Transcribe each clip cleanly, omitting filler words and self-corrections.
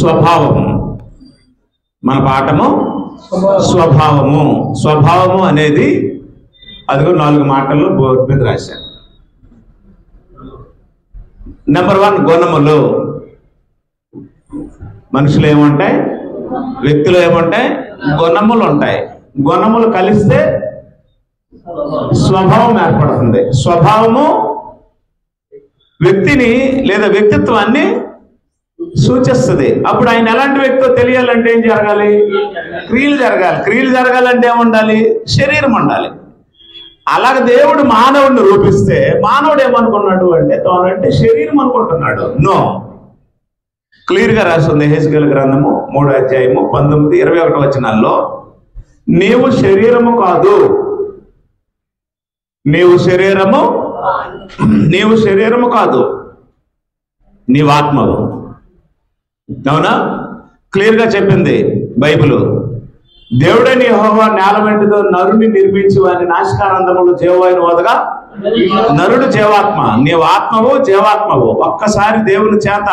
స్వభావము. మన పాఠము స్వభావము. స్వభావము అనేది అదిగో 4 మాటల్లో బోర్డు మీద రాశారు. నెంబర్ 1 గుణములు. మనుషులు ఏముంటాయి, వ్యక్తులు ఏముంటాయి, గుణములు ఉంటాయి. గుణములు కలిస్తే స్వభావం ఏర్పడుతుంది. స్వభావము వ్యక్తిని లేదా వ్యక్తిత్వాన్ని సూచిస్తుంది. అప్పుడు ఆయన ఎలాంటి వ్యక్తితో తెలియాలంటే ఏం జరగాలి? క్రియలు జరగాలి. క్రియలు జరగాలంటే ఏముండాలి? శరీరం ఉండాలి. అలాగే దేవుడు మానవుడిని రూపిస్తే మానవుడు ఏమనుకున్నాడు అంటే తానంటే శరీరం అనుకుంటున్నాడు. నో, క్లియర్గా రాస్తుంది యెహెజ్కేలు గ్రంథము 3వ అధ్యాయము 19, 21 వచనాల్లో, నీవు శరీరము కాదు, నీవు శరీరము కాదు, నీవు ఆత్మవు. అవునా? క్లియర్గా చెప్పింది బైబిల్. దేవుడైన యెహోవా నేల వెంటితో నరుని నిర్మించి వాని నాశకానందములు జీవవాయుని వదగా నరుడు జీవాత్మ. నీవు ఆత్మవు, జీవాత్మవు. ఒక్కసారి దేవుని చేత,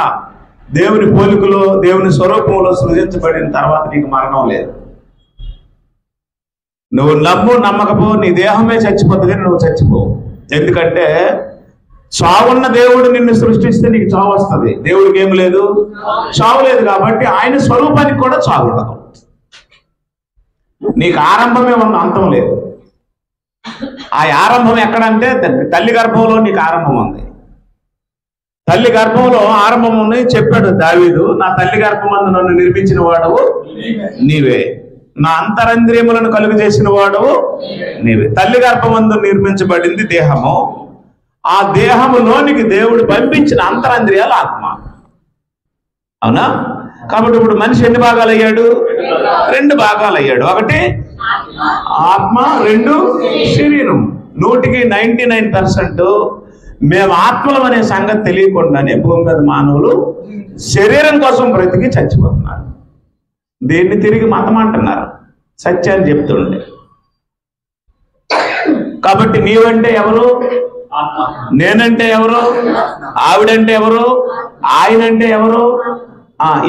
దేవుని పోలికలో, దేవుని స్వరూపంలో సృజించబడిన తర్వాత నీకు మరణం లేదు. నువ్వు నమ్మకపో, నీ దేహమే చచ్చిపోతుంది, నువ్వు చచ్చిపోవు. ఎందుకంటే చావున్న దేవుడు నిన్ను సృష్టిస్తే నీకు చావు వస్తుంది. దేవుడికి ఏం లేదు, చావు లేదు. కాబట్టి ఆయన స్వరూపానికి కూడా చావు ఉండదు. నీకు ఆరంభమే ఉన్న, అంతం లేదు. ఆ ఆరంభం ఎక్కడంటే తల్లి గర్భంలో నీకు ఆరంభం ఉంది. తల్లి గర్భంలో ఆరంభం ఉంది చెప్పాడు దావీదు, నా తల్లి గర్భమందు నన్ను నిర్మించిన వాడవు నీవే, నా అంతరంద్రియములను కలుగు చేసిన వాడవు నీవే. తల్లి గర్భమందు నిర్మించబడింది దేహము. ఆ దేహములోనికి దేవుడు పంపించిన అంతరంద్రియాలు ఆత్మ. అవునా? కాబట్టి ఇప్పుడు మనిషి ఎన్ని భాగాలు అయ్యాడు? 2 భాగాలు అయ్యాడు. ఒకటి ఆత్మ, 2 శరీరం. 99% మేము ఆత్మలం అనే సంగతి తెలియకుండానే భూమి మీద మానవులు శరీరం కోసం బ్రతికి చచ్చిపోతున్నారు. దీన్ని తిరిగి మతం అంటున్నారు, సత్యాన్ని చెప్తుండే. కాబట్టి నీవంటే ఎవరు, నేనంటే ఎవరు, ఆవిడంటే ఎవరు, ఆయనంటే ఎవరు?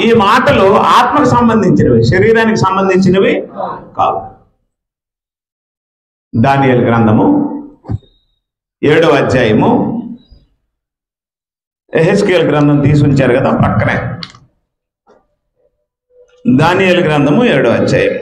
ఈ మాటలు ఆత్మకు సంబంధించినవి, శరీరానికి సంబంధించినవి కావు. దానియేలు గ్రంథము 7వ అధ్యాయము, యెహెజ్కేలు గ్రంథం తీసుంచారు కదా పక్కనే. దానియేలు గ్రంథము 7వ అధ్యాయం.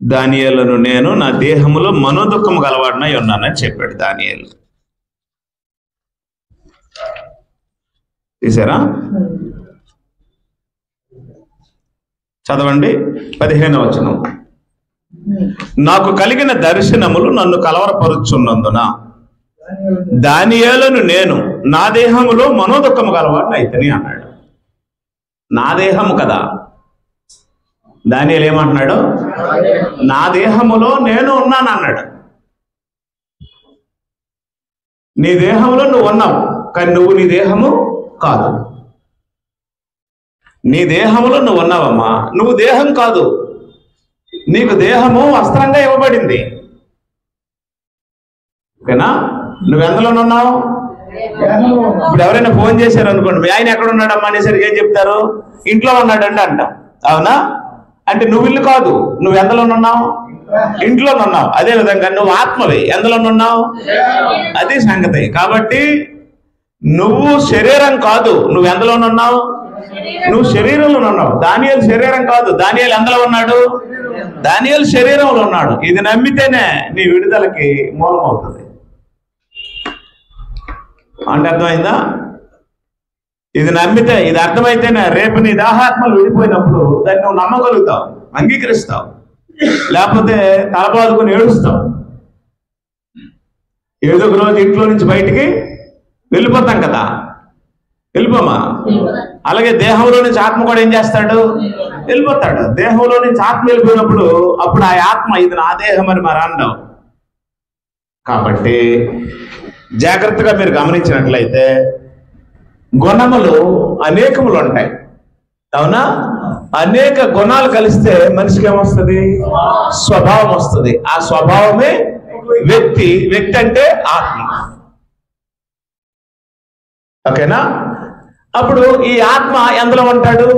దానియేలును నేను నా దేహములో మనోదుఖము గలవాడినై ఉన్నానని చెప్పాడు దానియేలు. తీసారా? చదవండి 15వ వచనం. నాకు కలిగిన దర్శనములు నన్ను కలవరపరుచున్నందున దానియేలును నేను నా దేహములో మనోదుఖము గలవాడిని అయితని అన్నాడు. నా దేహము కదా. దానియేలు ఏమంటున్నాడు? నా దేహములో నేను ఉన్నాను అన్నాడు. నీ దేహంలో నువ్వు ఉన్నావు, కానీ నువ్వు నీ దేహము కాదు. నీ దేహంలో నువ్వు ఉన్నావమ్మా, నువ్వు దేహం కాదు. నీకు దేహము వస్త్రంగా ఇవ్వబడింది. ఓకేనా? నువ్వెందులోనున్నావు? ఇప్పుడు ఎవరైనా ఫోన్ చేశారు అనుకోండి, మీ ఆయన ఎక్కడ ఉన్నాడమ్మా అనేసరికి ఏం చెప్తారు? ఇంట్లో ఉన్నాడండి అంటాం. అవునా? అంటే నువ్వు ఇల్లు కాదు, నువ్వు ఎందులోనున్నావు? ఇంట్లోనున్నావు. అదే విధంగా నువ్వు ఆత్మవి, ఎందులోనున్నావు? అది సంగతి. కాబట్టి నువ్వు శరీరం కాదు, నువ్వు ఎందులోనున్నావు? నువ్వు శరీరంలో ఉన్నావు. దానియేలు శరీరం కాదు. దానియేలు ఎందులో ఉన్నాడు? దానియేలు శరీరంలో ఉన్నాడు. ఇది నమ్మితేనే నీ విడుదలకి మూలమవుతుంది. అంటే అర్థమైందా? ఇది నమ్మితే, ఇది అర్థమైతేనే రేపు నీ దాహాత్మలు విడిపోయినప్పుడు దాన్ని నువ్వు నమ్మగలుగుతావు, అంగీకరిస్తావు. లేకపోతే తలబాదుకుని ఏడుస్తావు. ఏదో ఒక రోజు ఇంట్లో నుంచి బయటికి వెళ్ళిపోతాం కదా, వెళ్ళిపోమా? అలాగే దేహంలో నుంచి ఆత్మ కూడా ఏం చేస్తాడు? వెళ్ళిపోతాడు. దేహంలో నుంచి ఆత్మ వెళ్ళిపోయినప్పుడు అప్పుడు ఆ ఆత్మ ఇది నా దేహం అని మరి అంటావు. కాబట్టి జాగ్రత్తగా మీరు గమనించినట్లయితే గుణములు అనేకములు ఉంటాయి. అవునా? అనేక గుణాలు కలిస్తే మనిషికి ఏమొస్తుంది? స్వభావం వస్తుంది. ఆ స్వభావమే వ్యక్తి. వ్యక్తి అంటే ఆత్మ. ఓకేనా? అప్పుడు ఈ ఆత్మ ఎందులో ఉంటాడు?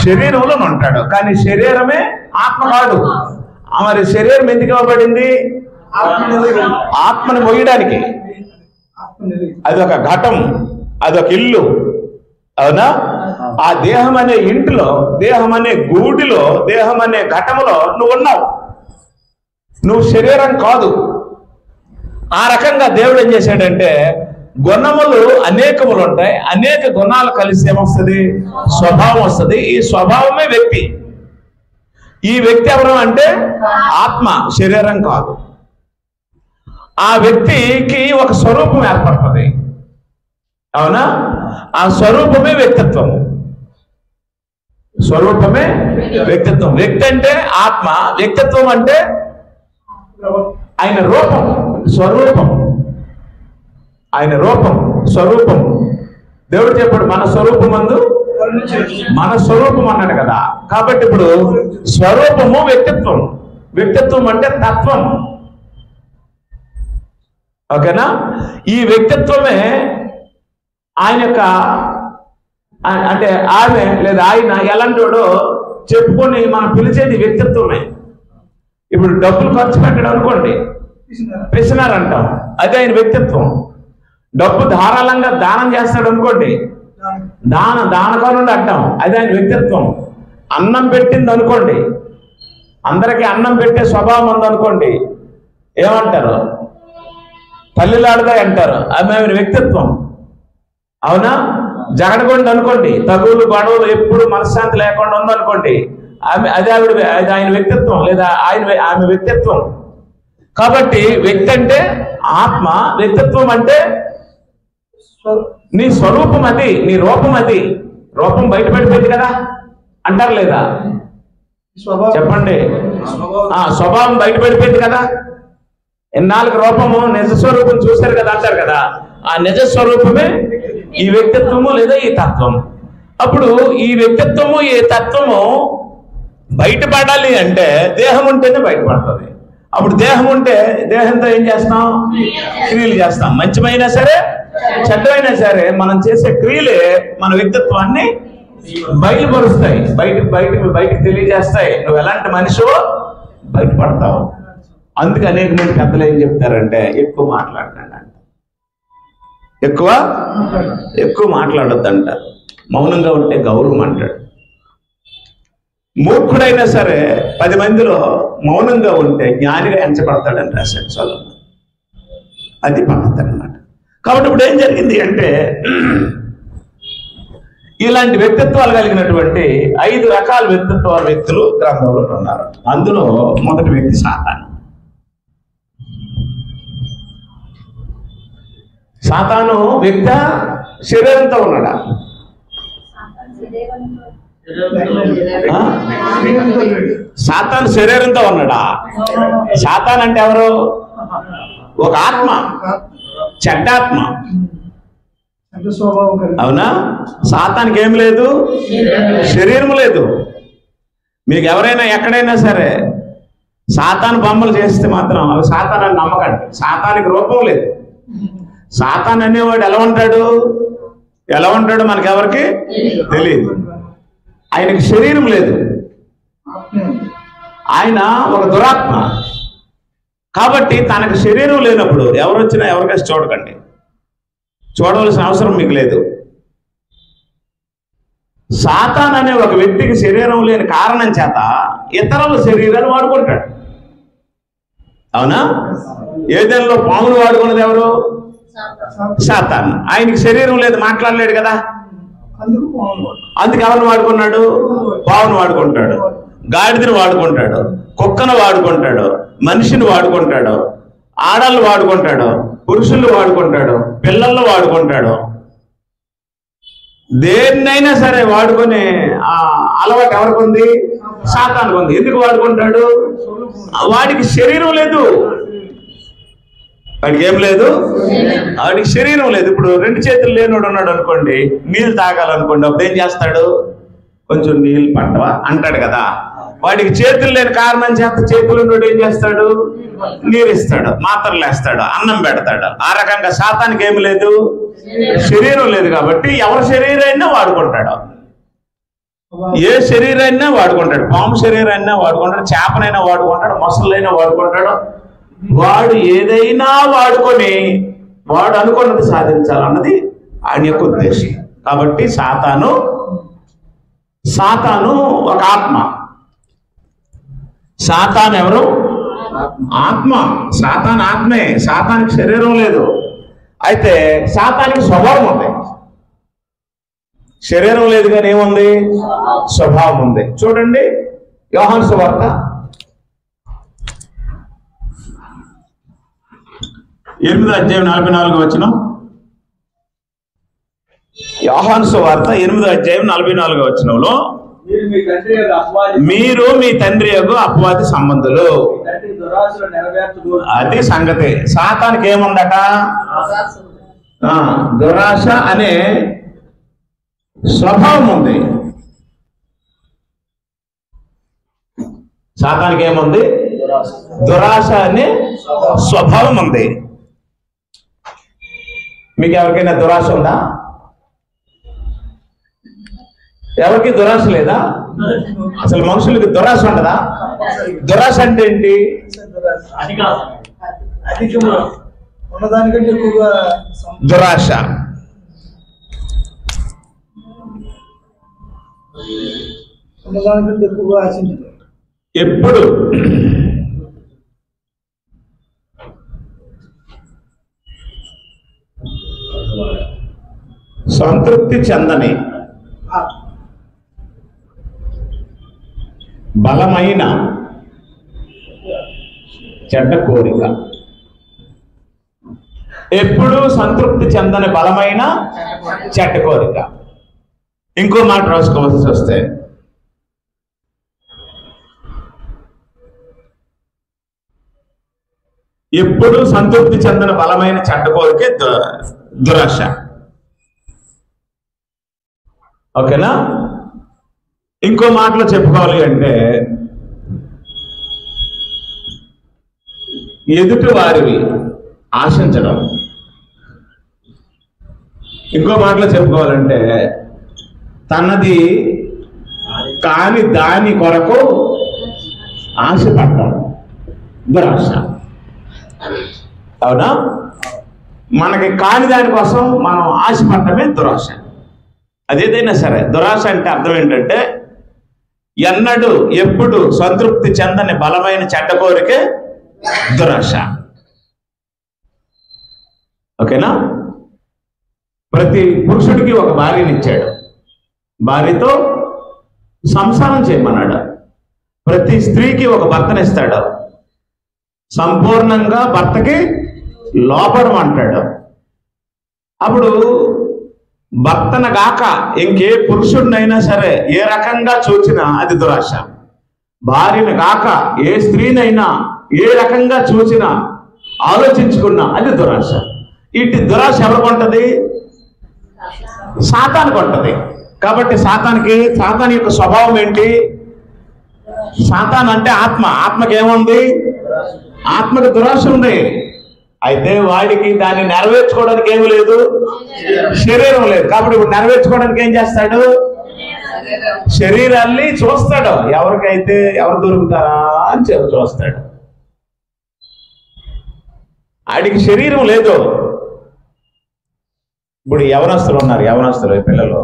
శరీరంలో ఉంటాడు. కానీ శరీరమే ఆత్మ కాదు. మరి శరీరం ఎందుకు ఇవ్వబడింది? ఆత్మని మోయడానికి. అదొక ఘటం, అదొక ఇల్లు. అవునా? ఆ దేహం అనే ఇంటిలో, దేహం అనే గూడిలో, దేహం అనే ఘటములో నువ్వు ఉన్నావు. నువ్వు శరీరం కాదు. ఆ రకంగా దేవుడు ఏం చేశాడంటే గుణములు అనేకములు ఉంటాయి. అనేక గుణాలు కలిసి ఏమొస్తుంది? స్వభావం వస్తుంది. ఈ స్వభావమే వ్యక్తి. ఈ వ్యక్తి ఎవరు అంటే ఆత్మ, శరీరం కాదు. ఆ వ్యక్తికి ఒక స్వరూపం ఏర్పడుతుంది. అవునా? ఆ స్వరూపమే వ్యక్తిత్వం. స్వరూపమే వ్యక్తిత్వం. వ్యక్తి అంటే ఆత్మ, వ్యక్తిత్వం అంటే ఆయన రూపం, స్వరూపం. ఆయన రూపం, స్వరూపం. దేవుడు చెప్పాడు మన స్వరూపమందు మన స్వరూపం అన్నాడు కదా. కాబట్టి ఇప్పుడు స్వరూపము వ్యక్తిత్వం. వ్యక్తిత్వం అంటే తత్వం. ఓకేనా? ఈ వ్యక్తిత్వమే ఆయన యొక్క అంటే ఆమె లేదా ఆయన ఎలాంటివాడో చెప్పుకొని మనం పిలిచేది వ్యక్తిత్వమే. ఇప్పుడు డబ్బులు ఖర్చు పెట్టడం అనుకోండి, పిసినారంటాం, అదే ఆయన వ్యక్తిత్వం. డబ్బు ధారాళంగా దానం చేస్తాడు అనుకోండి, దానకారుడు అంటాం, అదే ఆయన వ్యక్తిత్వం. అన్నం పెట్టింది అనుకోండి, అందరికీ అన్నం పెట్టే స్వభావం ఉందనుకోండి, ఏమంటారు? తల్లిలాడుగా అంటారు. ఆమె ఆయన వ్యక్తిత్వం. అవునా? జగడగొండి అనుకోండి, తగులు గొడవలు ఎప్పుడు మనశ్శాంతి లేకుండా ఉందనుకోండి, అదే ఆయన వ్యక్తిత్వం లేదా ఆమె వ్యక్తిత్వం. కాబట్టి వ్యక్తి అంటే ఆత్మ, వ్యక్తిత్వం అంటే నీ స్వరూపం, అది నీ రూపం. అది రూపం బయటపడిపోయింది కదా అంటారు లేదా? చెప్పండి. స్వభావం బయటపడిపోయింది కదా. ఎన్నాళ్ళకి రూపము నిజ స్వరూపం చూశారు కదా అంటారు కదా. ఆ నిజ స్వరూపమే ఈ వ్యక్తిత్వము లేదా ఈ తత్వం. అప్పుడు ఈ వ్యక్తిత్వము ఈ తత్వము బయటపడాలి అంటే దేహం ఉంటేనే బయటపడుతుంది. అప్పుడు దేహం ఉంటే దేహంతో ఏం చేస్తాం? క్రియలు చేస్తాం. మంచిమైనా సరే చెడ్డమైనా సరే మనం చేసే క్రియలే మన వ్యక్తిత్వాన్ని బయలుపరుస్తాయి, బయటికి తెలియజేస్తాయి. నువ్వు ఎలాంటి మనిషివో బయటపడతావు. అందుకే అనేక మంది పెద్దలు ఏం చెప్తారంటే ఎక్కువ మాట్లాడకండి అంట, ఎక్కువ మాట్లాడొద్దంట, మౌనంగా ఉంటే గౌరవం అంటాడు. మూర్ఖుడైనా సరే 10 మందిలో మౌనంగా ఉంటే జ్ఞానిగా ఎంచబడతాడని రాశాడు సొలొమోను. అది పద్ధతి అన్నమాట. కాబట్టి ఇప్పుడు ఏం జరిగింది అంటే ఇలాంటి వ్యక్తిత్వాలు కలిగినటువంటి 5 రకాల వ్యక్తులు గ్రంథంలో ఉన్నారు. అందులో మొదటి వ్యక్తి సాతాను. సాతాను వ్యక్తి శరీరంతో ఉన్నాడా? సాతాను శరీరంతో ఉన్నాడా? సాతాన్ అంటే ఎవరు? ఒక ఆత్మ, చెడ్డాత్మ. అవునా? సాతానికి ఏం లేదు, శరీరం లేదు. మీకు ఎవరైనా ఎక్కడైనా సరే సాతాను బొమ్మలు చేస్తే మాత్రం అవి సాతాను అని నమ్మకండి. సాతానికి రూపం లేదు. సాతాన్ అనేవాడు ఎలా ఉంటాడు మనకెవరికి తెలియదు. ఆయనకి శరీరం లేదు, ఆయన ఒక దురాత్మ. కాబట్టి తనకు శరీరం లేనప్పుడు ఎవరు వచ్చినా ఎవరికైనా చూడకండి, చూడవలసిన అవసరం మీకు లేదు. సాతాన్ అనే ఒక వ్యక్తికి శరీరం లేని కారణం చేత ఇతరుల శరీరాన్ని వాడుకుంటాడు. అవునా? ఏదైనా పామును వాడుకున్నది ఎవరు? సాతాన్. ఆయనకి శరీరం లేదు, మాట్లాడలేడు కదా, అందుకు ఎవరిని వాడుకున్నాడు? పావును వాడుకుంటాడు, గాడిదని వాడుకుంటాడు, కుక్కను వాడుకుంటాడు, మనిషిని వాడుకుంటాడు, ఆడళ్ళు వాడుకుంటాడు, పురుషులు వాడుకుంటాడు, పిల్లలను వాడుకుంటాడు. దేన్నైనా సరే వాడుకునే ఆ అలవాటు ఎవరికి ఉంది? సాతానుకు ఉంది. ఎందుకు వాడుకుంటాడు? వాడికి శరీరం లేదు. వాడికి ఏం లేదు, వాడికి శరీరం లేదు. ఇప్పుడు 2 చేతులు లేనోడు ఉన్నాడు అనుకోండి, నీళ్ళు తాగాలనుకోండి, అప్పుడు ఏం చేస్తాడు? కొంచెం నీళ్ళు పట్టవా అంటాడు కదా. వాడికి చేతులు లేని కారణం చేత చేతులు ఉన్నోడు ఏం చేస్తాడు? నీరు ఇస్తాడు, మాత్రలు వేస్తాడు, అన్నం పెడతాడు. ఆ రకంగా శాతానికి ఏమి లేదు, శరీరం లేదు. కాబట్టి ఎవరి శరీరైనా వాడుకుంటాడు, ఏ శరీరాన్ని వాడుకుంటాడు. పాము శరీరాన్ని వాడుకుంటాడు, చేపనైనా వాడుకుంటాడు, మొసలైనా వాడుకుంటాడు. వాడు ఏదైనా వాడుకొని వాడు అనుకున్నది సాధించాలన్నది ఆయన యొక్క ఉద్దేశం. కాబట్టి సాతాను ఒక ఆత్మ. సాతాను ఎవరు? ఆత్మ. సాతాను ఆత్మే, సాతానికి శరీరం లేదు. అయితే సాతానికి స్వభావం ఉంది. శరీరం లేదు కానీ ఏముంది? స్వభావం ఉంది. చూడండి యోహాను సువార్త 8:44. యోహాను సువార్త 8:44 మీరు మీ తండ్రి యొక్క అపవాది సంబంధులు. అది సంగతి. సాతానికి ఏముందట? దురాశ అనే స్వభావం ఉంది. సాతానికి ఏముంది? దురాశ అనే స్వభావం ఉంది. మీకు ఎవరికైనా దురాశ ఉందా? ఎవరికి దురాశ లేదా? అసలు మనుషులకి దురాశ ఉండదా? దురాశ అంటే ఏంటి? దురాశ. ఎప్పుడు సంతృప్తి చెందని బలమైన చెడ్డ కోరిక. ఎప్పుడు సంతృప్తి చెందని బలమైన చెడ్డ కోరిక. ఇంకో మాట రాసుకోవాల్సి వస్తే ఎప్పుడు సంతృప్తి చెందని బలమైన చెడ్డ కోరికే దురాశ. ఓకేనా? ఇంకో మాటలో చెప్పుకోవాలి అంటే ఎదుటి వారివి ఆశించడం. ఇంకో మాటలో చెప్పుకోవాలంటే తనది కాని దాని కొరకు ఆశపడటం దురాశ. అవునా? మనకి కాని దానికోసం మనం ఆశపడటమే దురాశ. అదేదైనా సరే దురాశ అంటే అర్థం ఏంటంటే ఎన్నడూ ఎప్పుడు సంతృప్తి చెందని బలమైన చెడ్డ కోరికే దురాశ. ఓకేనా? ప్రతి పురుషుడికి ఒక భార్యని ఇచ్చాడు, భార్యతో సంసారం చేయమన్నాడు. ప్రతి స్త్రీకి ఒక భర్తనిస్తాడు, సంపూర్ణంగా భర్తకి లోపడమంటాడు. అప్పుడు భర్తను గాక ఇంకే పురుషుడినైనా సరే ఏ రకంగా చూచినా అది దురాశ. భార్యను గాక ఏ స్త్రీనైనా ఏ రకంగా చూసినా ఆలోచించుకున్నా అది దురాశ. ఇటు దురాశ ఎవరికి ఉంటుంది? సాతానికి ఉంటుంది. కాబట్టి సాతాన్ యొక్క స్వభావం ఏంటి? సాతాన్ అంటే ఆత్మ. ఆత్మకి ఏముంది? ఆత్మకి దురాశ ఉంది. అయితే వాడికి దాన్ని నెరవేర్చుకోవడానికి ఏమి లేదు, శరీరం లేదు. కాబట్టి ఇప్పుడు నెరవేర్చుకోవడానికి ఏం చేస్తాడు? శరీరాన్ని చూస్తాడు. ఎవరికైతే ఎవరు దొరుకుతారా అని చూస్తాడు. ఆడికి శరీరం లేదు. ఇప్పుడు యవనస్తులు ఉన్నారు, యవనస్తులు పిల్లలు,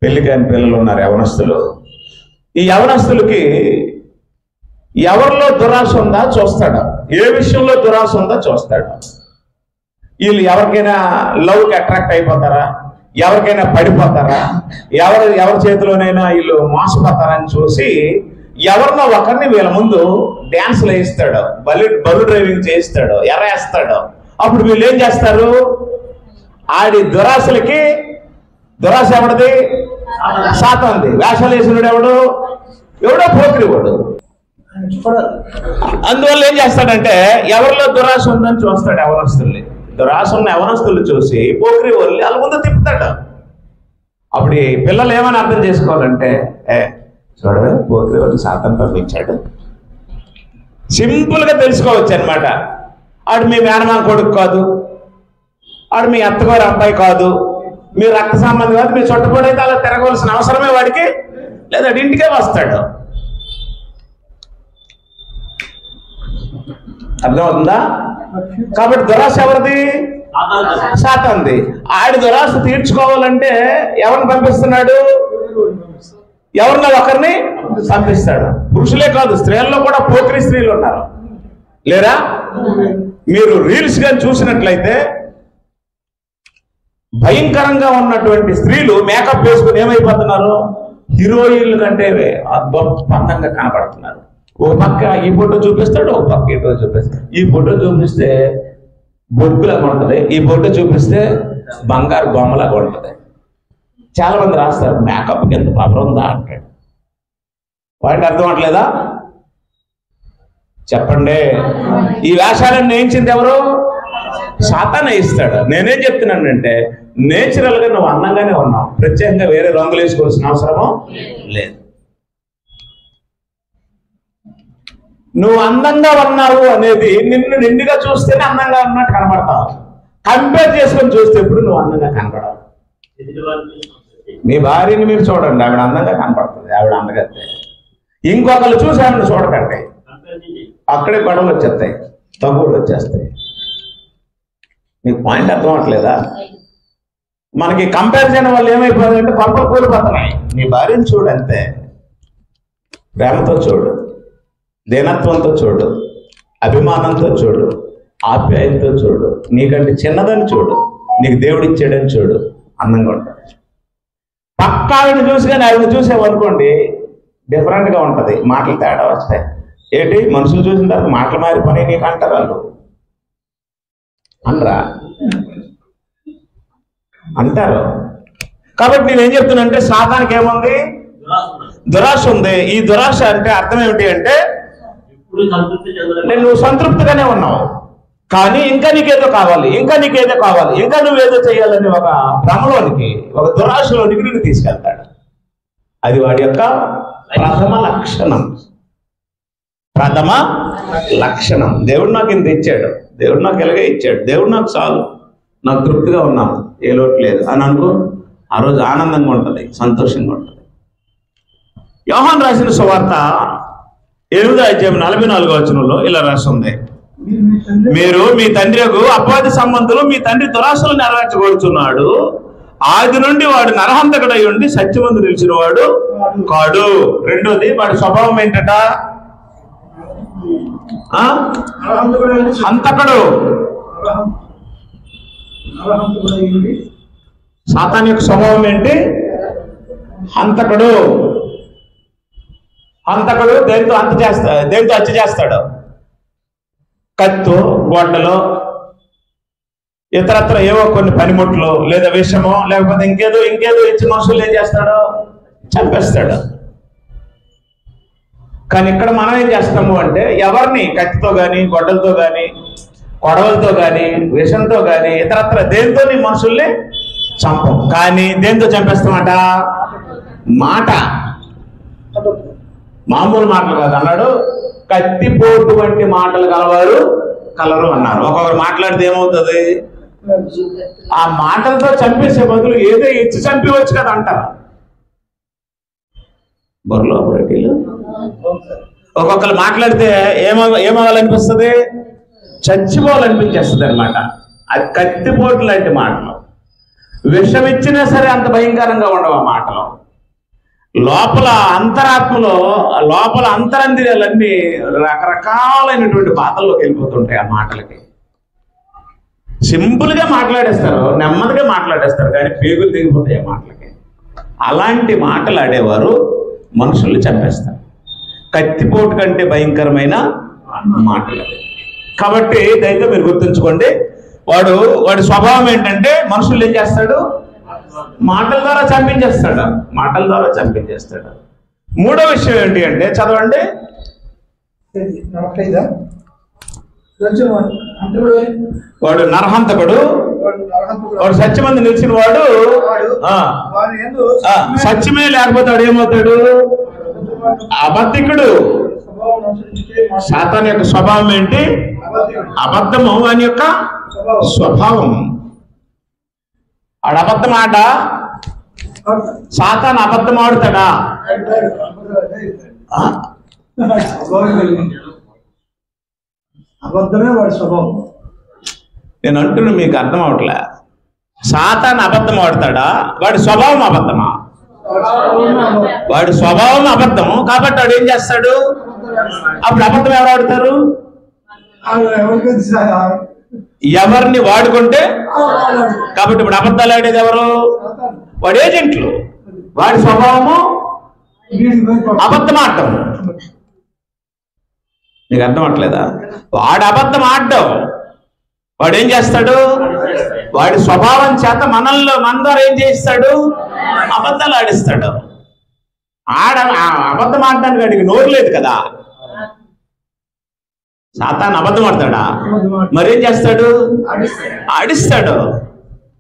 పెళ్లి కాని పిల్లలు ఉన్నారు, యవనస్తులు. ఈ యవనస్తులకి ఎవరిలో దురాశ ఉందా చూస్తాడు, ఏ విషయంలో దురాశ ఉందా చూస్తాడు. వీళ్ళు ఎవరికైనా లవ్కి అట్రాక్ట్ అయిపోతారా, ఎవరికైనా పడిపోతారా, ఎవరి చేతిలోనైనా వీళ్ళు మోసపోతారని చూసి ఎవరినో ఒకరిని వీళ్ళ ముందు డ్యాన్స్లు వేయిస్తాడు, బలు డ్రైవింగ్ చేయిస్తాడు, ఎర్రేస్తాడు. అప్పుడు వీళ్ళు ఏం చేస్తారు? ఆడి దురాశలకి, దురాశ ఎవడది? సాతానుది. వేషాలు వేసినాడు ఎవడో పోకిరివాడు. అందువల్ల ఏం చేస్తాడంటే ఎవరిలో దురాశ ఉందని చూస్తాడు. యవనస్తుల్ని, దురాశ ఉన్న యవనస్తులు చూసి పోకిరి వాళ్ళని వాళ్ళ ముందు తిప్పుతాడు. అప్పుడు ఈ పిల్లలు ఏమని అర్థం చేసుకోవాలంటే, చూడవే పోకిరి వాళ్ళు సాతాను పంపించాడు. సింపుల్గా తెలుసుకోవచ్చు అనమాట. ఆడు మీ మేనమామ కొడుకు కాదు, ఆడు మీ అత్తగారు అబ్బాయి కాదు, మీ రక్త సంబంధం కాదు, మీ చుట్టపడైతే అలా తిరగవలసిన అవసరమే వాడికి లేదా, ఇంటికే వస్తాడు. అర్థమవుతుందా? కాబట్టి దురాశ ఎవరిది? సాతానుది. ఆడి దురాశ తీర్చుకోవాలంటే ఎవరిని పంపిస్తున్నాడు? ఎవరినో ఒకరిని పంపిస్తాడు. పురుషులే కాదు, స్త్రీల్లో కూడా పోకిరి స్త్రీలు ఉన్నారు, లేరా? మీరు రీల్స్ కానీ చూసినట్లయితే భయంకరంగా ఉన్నటువంటి స్త్రీలు మేకప్ వేసుకుని ఏమైపోతున్నారు? హీరోయిన్ల కంటే గొప్ప అందంగా కనపడుతున్నారు. ఒక పక్క ఈ ఫోటో చూపిస్తాడు, ఒక పక్క ఈ ఫోటో చూపిస్తాడు. ఈ ఫోటో చూపిస్తే బొగ్గులాగా ఉంటుంది, ఈ ఫోటో చూపిస్తే బంగారు బొమ్మలాగా ఉంటుంది. చాలా మంది రాస్తారు మేకప్కి ఎంత పవర్ ఉందా అంటాడు. వాడికి అర్థం అవట్లేదా? చెప్పండి. ఈ వేషాలను వేయించింది ఎవరు? సాతానే ఇస్తాడు. నేనేం చెప్తున్నానంటే నేచురల్గా నువ్వు అందంగానే ఉన్నావు, ప్రత్యేకంగా వేరే రంగులు వేసుకోవాల్సిన అవసరమో లేదు. నువ్వు అందంగా ఉన్నావు అనేది నిన్ను నిండుగా చూస్తేనే అందంగా ఉన్నట్టు కనబడతావు. కంపేర్ చేసుకొని చూస్తే ఎప్పుడు నువ్వు అందంగా కనపడవు. మీ భార్యని మీరు చూడండి, ఆవిడ అందంగా కనపడుతుంది, ఆవిడ అందగత్తే. ఇంకొకరు చూసి ఆవిడ చూడకండి, అక్కడే గొడవలు వచ్చేస్తాయి, తగ్గులు వచ్చేస్తాయి. మీకు పాయింట్ అర్థం అవట్లేదా? మనకి కంపారిజన్ వల్ల ఏమైపోయిందంటే కొంపలు కూలిపోతున్నాయి. నీ భార్యను చూడు అంతే, ప్రేమతో చూడు, దీనత్వంతో చూడు, అభిమానంతో చూడు, ఆప్యాయంతో చూడు, నీకంటే చిన్నదని చూడు, నీకు దేవుడు ఇచ్చాడని చూడు, అందంగా ఉంటుంది. పక్క ఆవిడ చూసి కానీ ఆవిడ చూసామనుకోండి డిఫరెంట్గా ఉంటుంది, మాటలు తేడా వస్తాయి. ఏంటి మనుషులు చూసిన తర్వాత మాటలు మారిపోయి నీకు అంటారు వాళ్ళు అనరా? అంటారు. కాబట్టి నేనేం చెప్తున్నా సాతానికి ఏముంది? దురాశ ఉంది. ఈ దురాశ అంటే అర్థం ఏమిటి అంటే నువ్వు సంతృప్తిగానే ఉన్నావు, కానీ ఇంకా నీకేదో కావాలి, ఇంకా నీకేదో కావాలి, ఇంకా నువ్వేదో చేయాలని ఒక భ్రమలోనికి, ఒక దురాశలోనికి నిన్ను తీసుకెళ్తాడు. అది వాడి యొక్క ప్రథమ లక్షణం. ప్రథమ లక్షణం. దేవుడు నాకు ఇంత ఇచ్చాడు, దేవుడు నాకు ఎలాగే ఇచ్చాడు, దేవుడు నాకు చాలు, నాకు తృప్తిగా ఉన్నాను, ఏ లోటు లేదు అని అనుకో, ఆ రోజు ఆనందంగా ఉంటుంది, సంతోషంగా ఉంటుంది. యోహాను రాసిన సువార్త 8:44 ఇలా రాస్తుంది, మీరు మీ తండ్రి అపవాది సంబంధులు మీ తండ్రి దురాశలు నెరవేర్చగోరుచున్నాడు. ఆది నుండి వాడు నరహంతకుడై ఉండి సత్యమందు నిలిచిన వాడు కాడు. రెండోది వాడి స్వభావం ఏంటట? హంతకుడు. సాతాను యొక్క స్వభావం ఏంటి? హంతకుడు. హంతకుడు దేంతో హత్య చేస్తాడు? కత్తు, గొడ్డలో, ఇతరత్ర ఏవో కొన్ని పనిముట్లు, లేదా విషమో, లేకపోతే ఇంకేదో ఇచ్చి మనుషులు ఏం చేస్తాడు? చంపేస్తాడు. కానీ ఇక్కడ మనం ఏం చేస్తాము అంటే ఎవరిని కత్తితో కానీ, గొడ్డలతో కానీ, కొడవలతో కానీ, విషంతో కానీ, ఇతరత్ర దేంతో మనుషుల్ని చంపం. కానీ దేంతో చంపేస్తామట? మాట. మామూలు మాటలు కాదు అన్నాడు. కత్తిపోటు వంటి మాటలు కలరు అన్నారు. ఒక్కొక్కరు మాట్లాడితే ఏమవుతుంది? ఆ మాటలతో చంపేసే బదులు ఏదో ఇచ్చి చంపవచ్చు కదా అంటారు. బొర్రలో బొరటీలు ఒక్కొక్కరు మాట్లాడితే ఏమవ్వాలనిపిస్తుంది? చచ్చిపోవాలనిపించేస్తుంది అనమాట. అది కత్తిపోటు లాంటి మాటలు. విషం ఇచ్చినా సరే అంత భయంకరంగా ఉండవు ఆ మాటలు. లోపల అంతరాత్మలో, లోపల అంతరందిరాలన్నీ రకరకాలైనటువంటి బాధల్లోకి వెళ్ళిపోతుంటాయి ఆ మాటలకి. సింపుల్గా మాట్లాడేస్తారు, నెమ్మదిగా మాట్లాడేస్తారు, కానీ పేగులు దిగిపోతాయి ఆ మాటలకి. అలాంటి మాటలు ఆడేవారు మనుషుల్ని చంపేస్తారు. కత్తిపోటు కంటే భయంకరమైన మాటలు. కాబట్టి దయతో మీరు గుర్తుంచుకోండి, వాడి స్వభావం ఏంటంటే మనుషులు ఏం చేస్తాడు? మాటల ద్వారా చంపించేస్తాడు. మాటల ద్వారా చంపించేస్తాడు. మూడో విషయం ఏంటి అంటే చదవండి, వాడు నరహంతకుడు, వాడు సత్యమంది నిలిచిన వాడు, సత్యమే లేకపోతే వాడు ఏమవుతాడు? అబద్ధికుడు. సాతాను యొక్క స్వభావం ఏంటి? అబద్ధము అని యొక్క స్వభావం. వాడు అబద్ధం ఆట. సాతాను అబద్ధం ఆడుతాడా? అబద్ధమే వాడి స్వభావం. నేను అంటున్నా, మీకు అర్థం అవట్లే. సాతాను అబద్ధం ఆడతాడా? వాడి స్వభావం అబద్ధమా? వాడి స్వభావం అబద్ధము కాబట్టి వాడు ఏం చేస్తాడు? అప్పుడు అబద్ధం ఎవరు ఆడుతారు? ఎవరిని వాడుకుంటే. కాబట్టి ఇప్పుడు అబద్ధాలు ఆడేది ఎవరు? వాడి ఏజెంట్లు. వాడి స్వభావము అబద్ధం ఆడటం. నీకు అర్థం అవట్లేదా? వాడు అబద్ధం ఆడడం. వాడు ఏం చేస్తాడు? వాడి స్వభావం చేత మనలో ఏం చేస్తాడు? అబద్ధాలు ఆడిస్తాడు. అబద్ధం ఆడడానికి వాడికి నోరు లేదు కదా. సాతాను అబద్ధం ఆడతాడా? మరేం చేస్తాడు? ఆడిస్తాడు.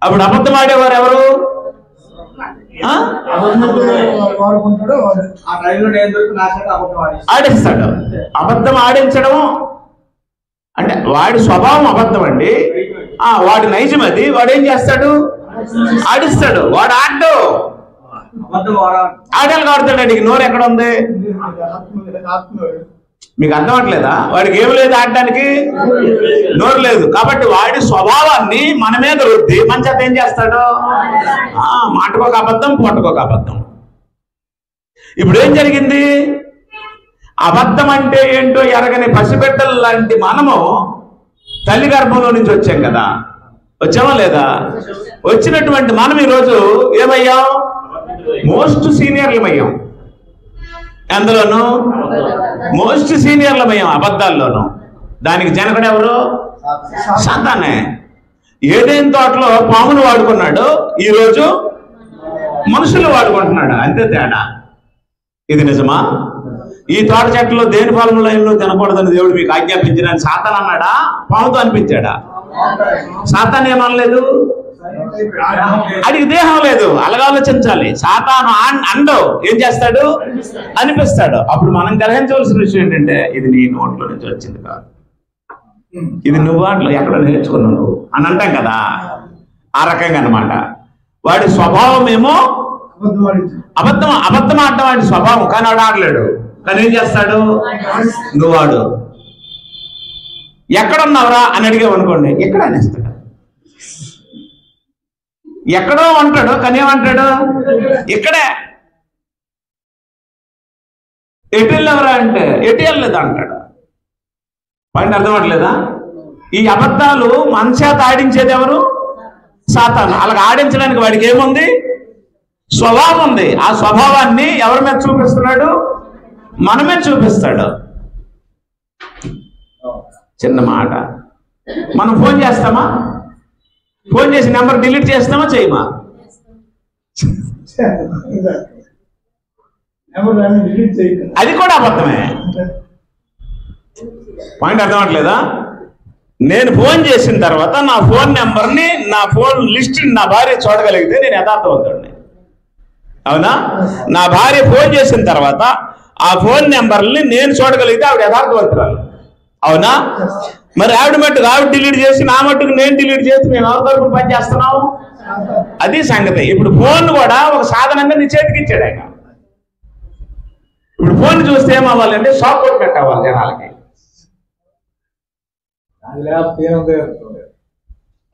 అప్పుడు అబద్ధం ఆడేవారు ఎవరు? ఆడిస్తాడు. అబద్ధం ఆడించడం అంటే వాడి స్వభావం అబద్ధం అండి. వాడి నైజం అది. వాడు ఏం చేస్తాడు? ఆడిస్తాడు. వాడు ఆడ్డు ఆడాలి ఆడుతాడు. నీకు నోరు ఎక్కడ ఉంది? మీకు అర్థం అవట్లేదా? వాడికి ఏం లేదు, ఆడడానికి నోరు లేదు. కాబట్టి వాడి స్వభావాన్ని మన మీద రుద్ది మన చేత ఏం చేస్తాడు? మాటకొక అబద్ధం, పూటకొక అబద్ధం. ఇప్పుడు ఏం జరిగింది? అబద్ధం అంటే ఏంటో ఎరగని పసిబిడ్డలు లాంటి మనము తల్లి గర్భంలో నుంచి వచ్చాం కదా. వచ్చామా లేదా? వచ్చినటువంటి మనం ఈరోజు ఏమయ్యాం? మోస్ట్ సీనియర్లమయ్యాం. అందులోనూ మోస్ట్ సీనియర్లమయ్యాం అబద్ధాల్లోనూ. దానికి జనకుడు ఎవరు? సాతానే. ఏదైనా తోటలో పామును వాడుకున్నాడు, ఈరోజు మనుషులు వాడుకుంటున్నాడు. అంతే తేడా. ఇది నిజమా? ఈ తోట చెట్టులో దేని ఫలములైనను తినకూడదని దేవుడు మీకు ఆజ్ఞాపించిన సాతాను అన్నాడా? పాముతో అనిపించాడా? సాతాను ఏమనలేదు. అడిగి దేహం లేదు. అలాగ ఆలోచించాలి. సాతాను అండో ఏం చేస్తాడు? అనిపిస్తాడు. అప్పుడు మనం గ్రహించవలసిన విషయం ఏంటంటే ఇది నీ నోట్లో నుంచి వచ్చింది కాదు, ఇది నువ్వు వాటిలో ఎక్కడో నేర్చుకున్నావు నువ్వు అని అంటాం కదా. ఆ రకంగా అనమాట. వాడి స్వభావం ఏమో అబద్ధం ఆడటం వాడి స్వభావం. కానీ వాడు ఆడలేడు. కానీ ఏం చేస్తాడు? నువ్వు వాడు ఎక్కడున్నావురా అని అడిగావనుకోండి, ఎక్కడ అనేస్తాడు. ఎక్కడో అంటాడు, కానీ ఏమంటాడు? ఇక్కడే. ఎటు వెళ్ళవరా అంటే ఎటు వెళ్ళలేదు అంటాడు. పాయింట్ అర్థం అవ్వట్లేదా? ఈ అబద్ధాలు మన చేత ఆడించేది ఎవరు? సాతాను. అలాగ ఆడించడానికి వాడికి ఏముంది? స్వభావం ఉంది. ఆ స్వభావాన్ని ఎవరి మీద చూపిస్తున్నాడు? మనమే చూపిస్తాడు. చిన్న మాట, మనం ఫోన్ చేస్తామా? ఫోన్ చేసి నెంబర్ డిలీట్ చేస్తామా చేయమా? అది కూడా అబద్ధమే. పాయింట్ అర్థం అవట్లేదా? నేను ఫోన్ చేసిన తర్వాత నా ఫోన్ నెంబర్ని, నా ఫోన్ లిస్ట్ని నా భార్య చూడగలిగితే నేను యథార్థవంతుడిని. అవునా? నా భార్య ఫోన్ చేసిన తర్వాత ఆ ఫోన్ నెంబర్ని నేను చూడగలిగితే ఆవిడ యథార్థవంతురాలు. అవునా? మరి ఆవిడ మట్టుకు ఆవిడ డిలీట్ చేసి నా మట్టుకు నేను డిలీట్ చేసి మేము ఎవరి తరపున పని చేస్తున్నాము? అది సంగతి. ఇప్పుడు ఫోన్ కూడా ఒక సాధనంగా నీ చేతికి ఇచ్చాడు ఆయన. ఇప్పుడు ఫోన్ చూస్తే ఏమవ్వాలంటే షాక్ అవుట్ పెట్టవాలి జనాలకి.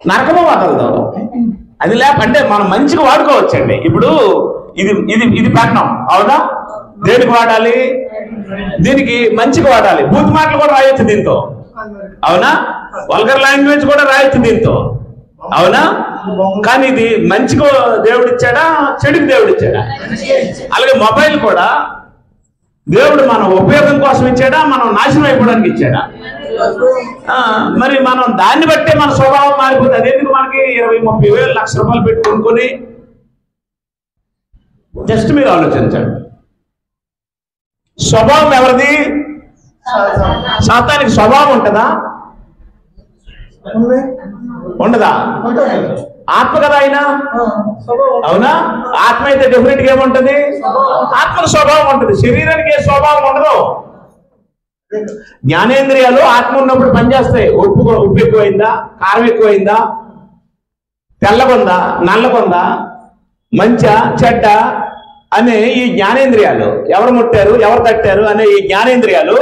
నరకము వదలదు అది. అంటే మనం మంచిగా వాడుకోవచ్చండి. ఇప్పుడు ఇది ఇది ఇది పెట్టడం. అవునా? దేనికి వాడాలి? దీనికి మంచిగా వాడాలి. బూత్ మాటలు కూడా రాయొచ్చు దీంతో. అవునా? వల్గర్ లాంగ్వేజ్ కూడా రాయొచ్చు దీంతో. అవునా? కానీ ఇది మంచిగా దేవుడు ఇచ్చాడా, చెడుకు దేవుడు ఇచ్చాడా? అలాగే మొబైల్ కూడా దేవుడు మన ఉపయోగం కోసం ఇచ్చాడా, మనం నాశనం అయిపోవడానికి ఇచ్చాడా? మరి మనం దాన్ని బట్టే మన స్వభావం మారిపోతుంది. అదేందుకు మనకి 20-30 వేలు, ₹1,00,000 పెట్టి కొనుక్కొని? జస్ట్ మీరు ఆలోచించండి. స్వభావం ఎవరిది? సాతానికి స్వభావం ఉంటుందా? ఉండదా? ఆత్మ కదా ఆయన, అవునా? ఆత్మ అయితే డెఫినెట్ గా ఏముంటది? ఆత్మకు స్వభావం ఉంటుంది, శరీరానికి ఏ స్వభావం ఉండదు. జ్ఞానేంద్రియాలు ఆత్మ ఉన్నప్పుడు పనిచేస్తాయి. ఉప్పు ఎక్కువైందా, కారం ఎక్కువైందా, తెల్లగొందా, నల్లగొందా, మంచా చెడ్డ అనే ఈ జ్ఞానేంద్రియాలు, ఎవరు ముట్టారు ఎవరు తట్టారు అనే ఈ జ్ఞానేంద్రియాలు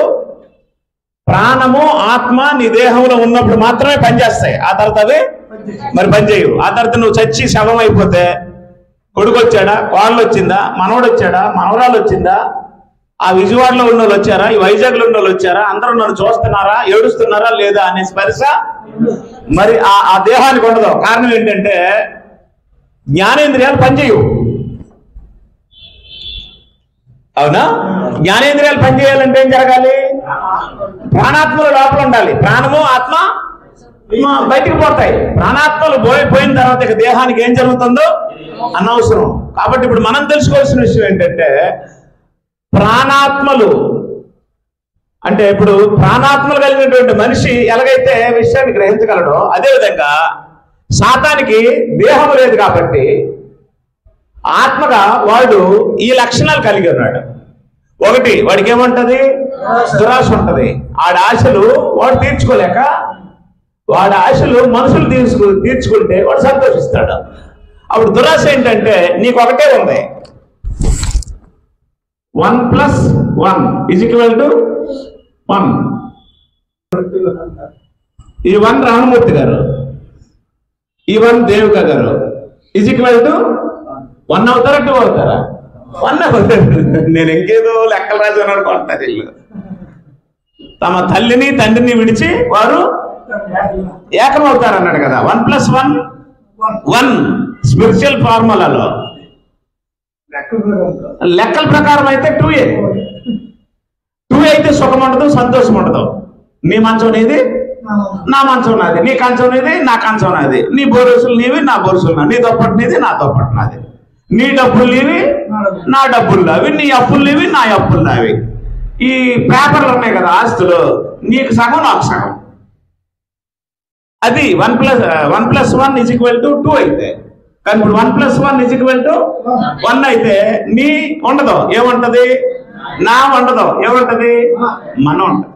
ప్రాణము ఆత్మ నీ దేహంలో ఉన్నప్పుడు మాత్రమే పనిచేస్తాయి. ఆ తర్వాత అవి మరి పనిచేయవు. ఆ తర్వాత నువ్వు చచ్చి శవం అయిపోతే కొడుకు వచ్చాడా, కోళ్ళు వచ్చిందా, మనవడు వచ్చాడా, మనవరాలు వచ్చిందా, ఆ విజయవాడలో ఉన్న వాళ్ళు వచ్చారా, ఈ వైజాగ్లో ఉన్న వాళ్ళు వచ్చారా, అందరూ నన్ను చూస్తున్నారా, ఏడుస్తున్నారా లేదా అనే స్పర్శ మరి ఆ దేహానికి ఉండదు. కారణం ఏంటంటే జ్ఞానేంద్రియాలు పనిచేయవు. అవునా? జ్ఞానేంద్రియాలు పనిచేయాలంటే ఏం జరగాలి? ప్రాణాత్మలు లోపల ఉండాలి. ప్రాణము ఆత్మ బయటికి పోతాయి. ప్రాణాత్మలు పోయిన తర్వాత ఇక దేహానికి ఏం జరుగుతుందో అనవసరం. కాబట్టి ఇప్పుడు మనం తెలుసుకోవాల్సిన విషయం ఏంటంటే ప్రాణాత్మలు అంటే ఇప్పుడు ప్రాణాత్మలు కలిగినటువంటి మనిషి ఎలాగైతే విషయాన్ని గ్రహించగలడో అదేవిధంగా సాతానికి దేహం లేదు కాబట్టి ఆత్మగా వాడు ఈ లక్షణాలు కలిగి ఉన్నాడు. ఒకటి, వాడికి ఏముంటది? దురాశ ఉంటది. ఆడ ఆశలు వాడు తీర్చుకోలేక వాడి ఆశలు మనుషులు తీర్చుకుంటే వాడు సంతోషిస్తాడు. అప్పుడు దురాశ ఏంటంటే నీకు ఒకటే ఉంది, 1 + 1 = 1. ఈ 1 రామమూర్తి గారు, ఈ 1 దేవిక గారు = 1 అవుతారా 2 అవుతారా? 1 అవుతారు. నేను ఇంకేదో లెక్కలు రాజు అనుకుంటారు. వీళ్ళు తమ తల్లిని తండ్రిని విడిచి వారు ఏకమవుతారు అన్నాడు కదా. 1 + 1 1 స్పిరిచువల్ ఫార్ములాలో లెక్కల ప్రకారం అయితే 2 అయితే సుఖం ఉండదు, సంతోషం ఉండదు. నీ మంచం నీది, నా మంచం నాది, నీ కంచం నీది, నా కంచం నాది, నీ బోరుసులు నీవి, నా బోరుసులు నాది, నీ దుప్పటి నీది, నా దుప్పటి నాది, నీ డబ్బులు నీవి, నా డబ్బులు నావి, నీ అప్పులు నీవి, నా అప్పులు నావి. ఈ పేపర్లు ఉన్నాయి కదా ఆస్తులు, నీకు సగం నాకు సగం. అది 1 + 1 = 2 అయితే. కానీ ఇప్పుడు 1 + 1 = 1 అయితే నీ ఉండదు, ఏముంటది? నా ఉండదు, ఏముంటది? మనం ఉంటది.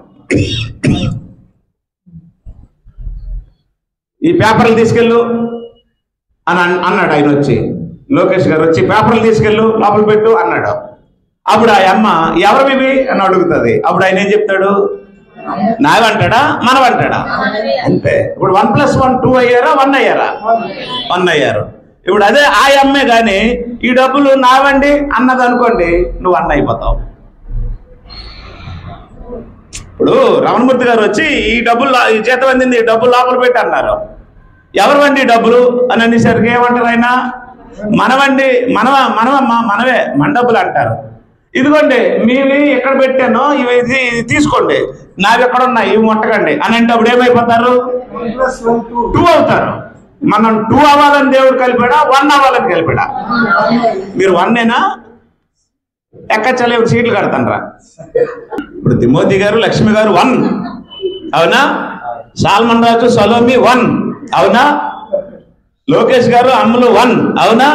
ఈ పేపర్లు తీసుకెళ్ళు అని అన్నాడు ఆయన వచ్చి, లోకేష్ గారు వచ్చి పేపర్లు తీసుకెళ్ళు లోపల పెట్టు అన్నాడు. అప్పుడు ఆ అమ్మ ఎవరివి అని అడుగుతుంది. అప్పుడు ఆయన ఏం చెప్తాడు? నావంటాడా మనవంటాడా? అంతే. ఇప్పుడు 1 + 1 2 అయ్యారా 1 అయ్యారా? 1 అయ్యారు. ఇప్పుడు అదే ఆ అమ్మే కానీ ఈ డబ్బులు నావండి అన్నది అనుకోండి, నువ్వు 1 అయిపోతావు. ఇప్పుడు రమణమూర్తి గారు వచ్చి ఈ డబ్బులు ఈ చేతం అందింది, ఈ డబ్బులు లోపల పెట్టి అన్నారు. ఎవరు వండి డబ్బులు అని అనేసరికి ఏమంటారు ఆయన? మనవండి, మనవే, మన డబ్బులు అంటారు. ఇదిగోండి మీవి ఎక్కడ పెట్టానో ఇవి ఇది తీసుకోండి, నావి ఎక్కడ ఉన్నాయి ఇవి ముట్టకండి అని అంటే అప్పుడు ఏమైపోతారు? 2 అవుతారు. మనం 2 అవ్వాలని దేవుడు కలిపాడా, 1 అవ్వాలని కలిపాడా? మీరు 1ఏనా? ఎక్కచ్చలేవు సీట్లు కడతానరా. ఇప్పుడు తిమోతి గారు లక్ష్మి గారు 1, అవునా? సాల్మన్ రాజు సలోమి 1, అవునా? లోకేష్ గారు అమ్ములు 1, అవునా?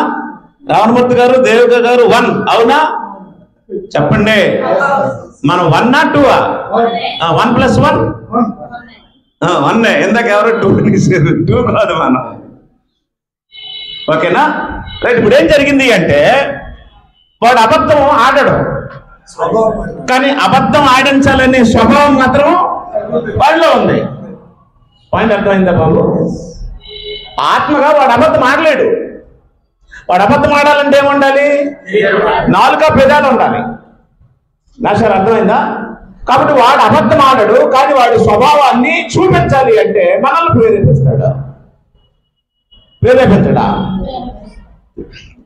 రావణమూర్తి గారు దేవిక గారు 1, అవునా? చెప్పండి, మనం 1 ఆ 2 ఆ? 1 + 1 1. ఎందాక ఎవరో 2 కాదు మనం. ఓకేనా? రైట్. ఇప్పుడు ఏం జరిగింది అంటే వాడు అబద్ధం ఆడడు, కానీ అబద్ధం ఆడించాలనే స్వభావం మాత్రం వాడిలో ఉంది. పాయింట్ అర్థమైందా బాబు? ఆత్మగా వాడు అబద్ధం ఆడలేడు. వాడు అబద్ధం ఆడాలంటే ఏముండాలి? 4 పెదాలు ఉండాలి. నా సార్ అర్థమైందా? కాబట్టి వాడు అబద్ధం ఆడడు, కానీ వాడి స్వభావాన్ని చూపించాలి అంటే మనల్ని ప్రేరేపిస్తాడు. ప్రేరేపించడా?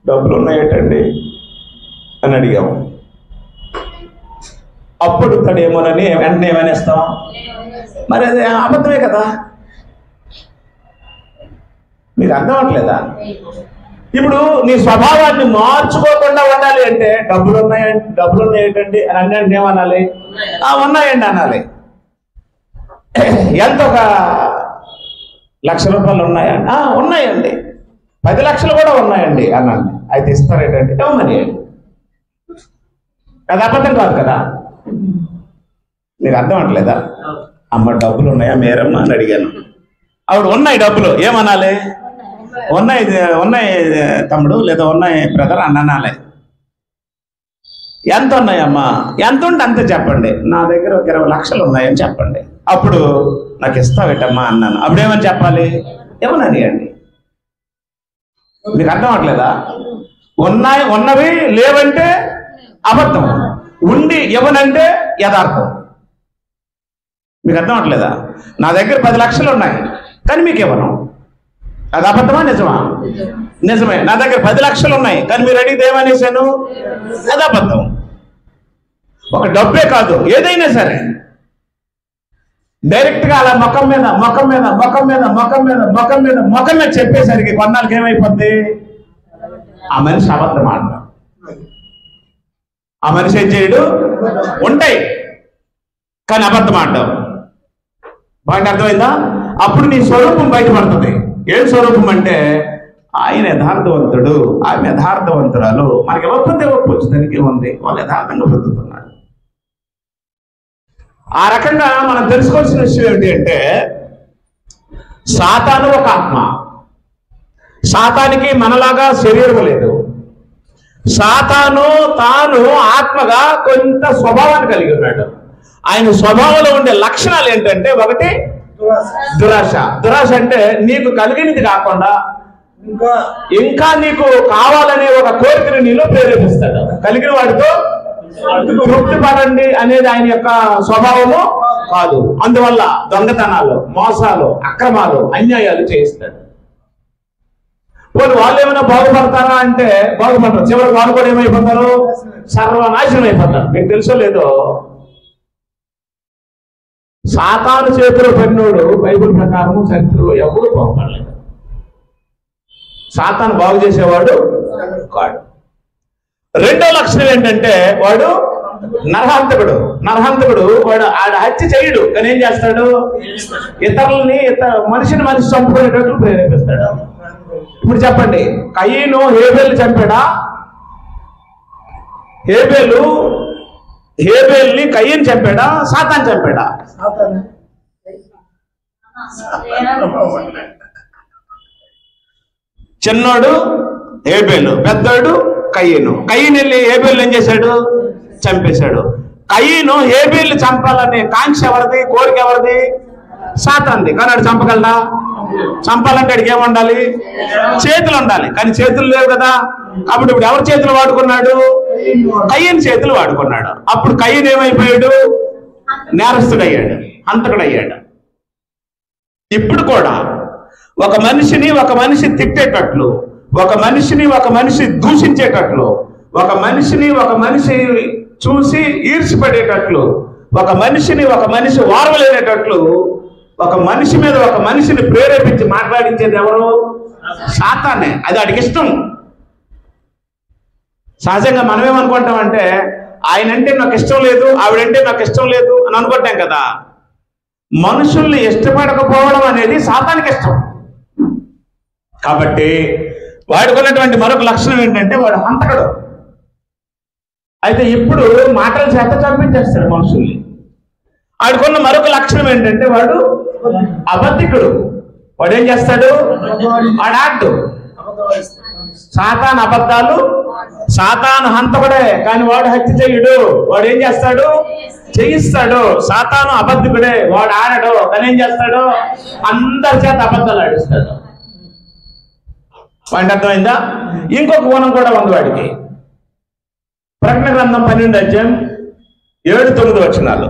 డబ్బులు ఉన్నాయటండి అని అడిగాము, అప్పుడు తడేమోనని వెంటనే ఏమనేస్తాం? మరి అది అబద్ధమే కదా. మీకు అర్థం అవట్లేదా? ఇప్పుడు నీ స్వభావాన్ని మార్చుకోకుండా ఉండాలి అంటే డబ్బులు ఉన్నాయండి అని అన్నీ ఏమనాలి? ఉన్నాయండి అనాలి. ఎంత ఒక ₹1,00,000 ఉన్నాయండి? ఉన్నాయండి. 10 లక్షలు కూడా ఉన్నాయండి అన్నాను. అయితే ఇస్తారేటంటే ఇవ్వమని. అది అబద్ధం కాదు కదా. నీకు అర్థం అవట్లేదా? అమ్మ డబ్బులు ఉన్నాయా మేరమ్మ అని అడిగాను. ఆవిడ ఉన్నాయి డబ్బులు, ఏమనాలి? ఉన్నాయి తమ్ముడు, లేదా ఉన్నాయి బ్రదర్ అని అనాలి. ఎంత ఉన్నాయమ్మా? ఎంత ఉంటే అంతే చెప్పండి. నా దగ్గర ఒక 20 లక్షలు ఉన్నాయని చెప్పండి. అప్పుడు నాకు ఇస్తావేటమ్మా అన్నాను. అప్పుడేమని చెప్పాలి? ఏమననియండి. మీకు అర్థం అవట్లేదా? ఉన్నవి లేవంటే అబద్ధం, ఉండి ఇవ్వనంటే యథార్థం. మీకు అర్థం అవట్లేదా? నా దగ్గర 10 లక్షలు ఉన్నాయి కానీ మీకు ఇవ్వను, అది అబద్ధమా నిజమా? నిజమే. నా దగ్గర 10 లక్షలు ఉన్నాయి కానీ మీరు అడిగితే ఏమనేసాను? అది అబద్ధం. ఒక డబ్బే కాదు, ఏదైనా సరే డైరెక్ట్గా అలా ముఖం మీద చెప్పేసరికి కొన్నాళ్ళకి ఏమైపోద్ది? ఆ మనిషి అబద్ధం ఆడతాం. ఆ మనిషి ఏం చేయడు? ఉంటాయి కానీ అబద్ధం ఆడడం. బాగా అర్థమైందా? అప్పుడు నీ స్వరూపం బయటపడుతుంది. ఏం స్వరూపం అంటే ఆయన యథార్థవంతుడు, ఆమె యథార్థవంతురాలు. మనకి ఇవ్వకపోతే ఇవ్వకపోవచ్చు, దానికి ఉంది. వాళ్ళు యథార్థంగా బ్రతుకుతున్నారు. ఆ రకంగా మనం తెలుసుకోవాల్సిన విషయం ఏంటి అంటే సాతాను ఒక ఆత్మ. సాతానికి మనలాగా శరీరం లేదు. సాతాను తాను ఆత్మగా కొంత స్వభావాన్ని కలిగి ఉన్నాడు. ఆయన స్వభావంలో ఉండే లక్షణాలు ఏంటంటే, ఒకటి దురాశ. దురాశ అంటే నీకు కలిగినది కాకుండా ఇంకా నీకు కావాలనే ఒక కోరికను నీలో ప్రేరేపిస్తాడు. కలిగిన వాడితో తృప్తి పడండి అనేది ఆయన యొక్క స్వభావము కాదు. అందువల్ల దొంగతనాలు, మోసాలు, అక్రమాలు, అన్యాయాలు చేయిస్తాడు. వాళ్ళు ఏమైనా బాగుపడతారా అంటే బాగుపడతారు. చివరికి వాళ్ళు కూడా ఏమైపోతారు? సర్వనాశనం అయిపోతారు. మీకు తెలుసో లేదో, సాతాను చేతిలో పడినోడు బైబిల్ ప్రకారం చరిత్రలో ఎవడు బాగుపడలేదు. సాతాను బాగు చేసేవాడు కాడు. రెండో లక్షణం ఏంటంటే వాడు నరహంతకుడు. వాడు హత్య చేయడు కానీ ఏం చేస్తాడు? ఇతరులని మనిషి చంపుకునేటట్లు ప్రేరేపిస్తాడు. ఇప్పుడు చెప్పండి, కయీను హేబేలు చంపాడా? హేబేల్ని కయీను చంపాడా? సాతాను చంపాడా? చిన్నోడు హేబేలు, పెద్దోడు కయీను. కయీను వెళ్ళి హేబేలు ఏం చేశాడు? చంపేశాడు. కయీను హేబేల్ని చంపాలనే కాంక్ష ఎవరిది? కోరిక ఎవరిది? సాతానుది. కానీ వాడు చంపగలడా? చంపాలంటే అడిగి ఏముండాలి? చేతులు ఉండాలి. కానీ చేతులు లేవు కదా. అప్పుడు ఇప్పుడు ఎవరి చేతులు వాడుకున్నాడు? కయీను చేతులు వాడుకున్నాడు. అప్పుడు కయీను ఏమైపోయాడు? నేరస్తుడయ్యాడు, హంతకుడయ్యాడు. ఇప్పుడు కూడా ఒక మనిషి తిట్టేటట్లు, ఒక మనిషి దూషించేటట్లు, ఒక మనిషి చూసి ఈర్ష్యపడేటట్లు, ఒక మనిషి వారవలేనట్లు, ఒక మనిషి మీద ఒక మనిషిని ప్రేరేపించి మాట్లాడించేది ఎవరు? సాతానే. అది వాడికి ఇష్టం. సహజంగా మనం ఏమనుకుంటామంటే ఆయనంటే నాకు ఇష్టం లేదు, ఆవిడంటే నాకు ఇష్టం లేదు అని అనుకుంటాం కదా. మనుషుల్ని ఇష్టపడకపోవడం అనేది సాతానికి ఇష్టం. కాబట్టి వాడుకున్నటువంటి మరొక లక్షణం ఏంటంటే వాడు హంతకుడు. అయితే ఇప్పుడు మాటల చేత చంపించేస్తాడు మనుషుల్ని. వాడుకున్న మరొక లక్షణం ఏంటంటే వాడు అబద్ధికుడు. వాడు ఏం చేస్తాడు? వాడు ఆడు. సాతాను అబద్ధాలు, సాతాను హంతకుడే కానీ వాడు హత్య చేయుడు. వాడు ఏం చేస్తాడు? చేయిస్తాడు. సాతాను అబద్ధికుడే, వాడు ఆడడు కానీ ఏం చేస్తాడు? అందరి చేత అబద్ధాలు ఆడిస్తాడు. వాడికి అర్థమైందా? ఇంకొక గుణం కూడా ఉంది వాడికి. ప్రకటన గ్రంథం 12 అధ్యాయం 7-9 వచనాలు.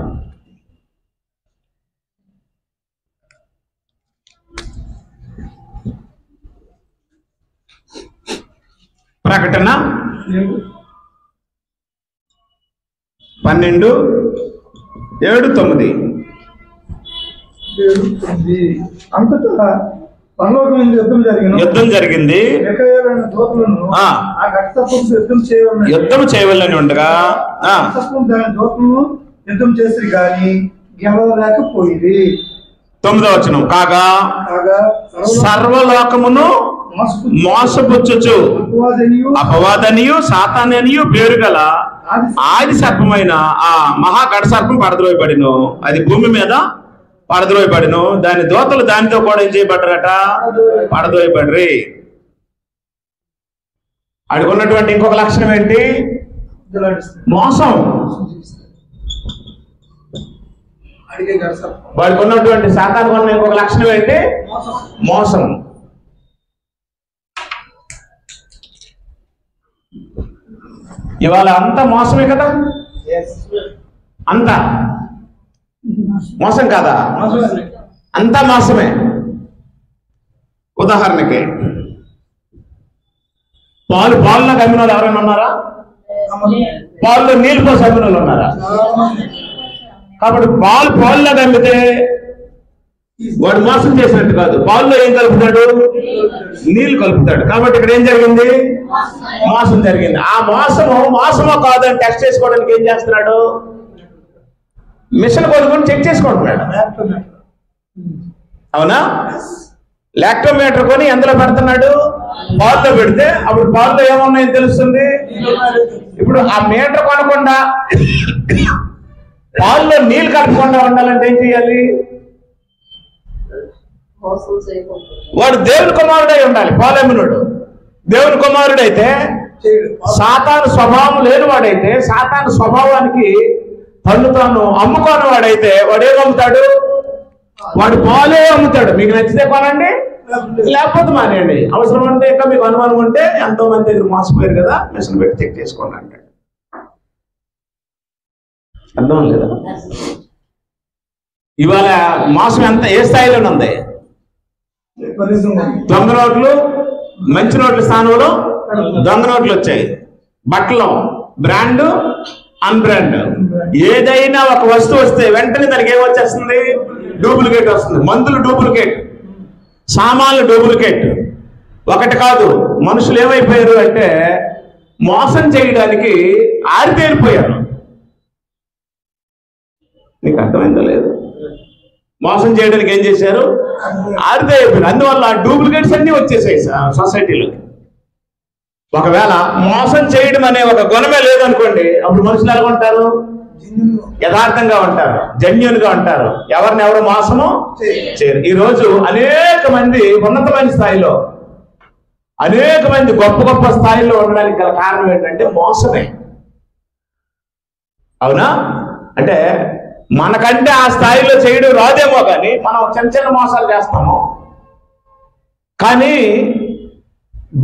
ప్రకటన 12:7-9. అంతటా యుద్ధం జరిగింది. యుద్ధం చేయవలని ఉండగా యుద్ధం చేసి కానీ గెలవలేకపోయింది. 9వ వచనం, కాగా సర్వలోకమును మోసపుచ్చుచు అపవాదనియు సాతాననియు పేరు గల ఆది సర్పమైన ఆ మహా గడ సర్పం పడద్రోయబడిను. అది భూమి మీద పడద్రోయబడిను. దాని దోతలు దానితో కూడా ఏం చేయబడ్డారట? పడద్రోయబడ్రి. అడుగున్నటువంటి ఇంకొక లక్షణం ఏంటి? మోసం. వాడికి ఉన్నటువంటి సాతానికి ఉన్న ఇంకొక లక్షణం ఏంటి? మోసం. ఇవాళ అంతా మోసమే కదా? అంతా మోసం కాదా? అంతా మోసమే. ఉదాహరణకి పాలులో అమ్మిన వాళ్ళు ఎవరైనా ఉన్నారా? పాలులో నీళ్ళు పోసి అమ్మిన వాళ్ళు ఉన్నారా? కాబట్టి పాలులో అమ్మితే వాడు మోసం చేసినట్టు కాదు. పాలులో ఏం కలుపుతాడు? నీళ్లు కలుపుతాడు. కాబట్టి ఇక్కడ ఏం జరిగింది? మోసం జరిగింది. ఆ మోసమో కాదని టెస్ట్ చేసుకోవడానికి ఏం చేస్తున్నాడు? మిషన్ కొనుక్కొని చెక్ చేసుకుంటున్నాడు. అవునా? లాక్టోమీటర్ కొని ఎందులో పెడుతున్నాడు? పాల్లో పెడితే అప్పుడు పాల్లో ఏమున్నాయని తెలుస్తుంది. ఇప్పుడు ఆ మీటర్ కొనకుండా పాల్లో నీళ్ళు కలపకుండా ఉండాలంటే ఏం చేయాలి? వాడు దేవుని కుమారుడై ఉండాలి. పాలెమ్మినుడు దేవుని కుమారుడైతే, సాతాను స్వభావం లేని వాడైతే, సాతాను స్వభావానికి తను తాను అమ్ముకోని వాడైతే వాడు ఏం అమ్ముతాడు? వాడు పాలే అమ్ముతాడు. మీకు నచ్చితే కొనండి, లేకపోతే మానేయండి. అవసరం అంటే ఇంకా మీకు అనుమానం ఉంటే ఎంతో మంది దగ్గర మోసపోయారు కదా, మిషన్ పెట్టి చెక్ చేసుకోండి అంటాడు. అర్థం లేదా? ఇవాళ మోసం ఎంత ఏ స్థాయిలోనే ఉంది? దొంగ నోట్లు, మంచి నోట్ల స్థానంలో దొంగ నోట్లు వచ్చాయి. బట్టలు బ్రాండ్, అన్బ్రాండ్. ఏదైనా ఒక వస్తువు వస్తే వెంటనే దానికి ఏమొచ్చేస్తుంది? డూప్లికేట్ వస్తుంది. మందులు డూప్లికేట్, సామాన్లు డూప్లికేట్. ఒకటి కాదు, మనుషులు ఏమైపోయారు అంటే మోసం చేయడానికి ఆరితేరిపోయారు. నీకు అర్థమైందో లేదు? మోసం చేయడానికి ఏం చేశారు? ఆరితేరిపోయారు. అందువల్ల డూప్లికేట్స్ అన్ని వచ్చేసాయి సొసైటీలోకి. ఒకవేళ మోసం చేయడం అనే ఒక గుణమే లేదనుకోండి, అప్పుడు మనుషులు ఎలా ఉంటారు? యథార్థంగా ఉంటారు, జెన్యూన్ గా ఉంటారు. ఎవరిని ఎవరు మోసము చేయరు. ఈ రోజు అనేక మంది ఉన్నతమైన స్థాయిలో, అనేక మంది గొప్ప గొప్ప స్థాయిలో ఉండడానికి గల కారణం ఏంటంటే మోసమే. అవునా? అంటే మనకంటే ఆ స్థాయిలో చేయడం రాదేమో కానీ మనం చిన్న చిన్న మోసాలు చేస్తాము. కానీ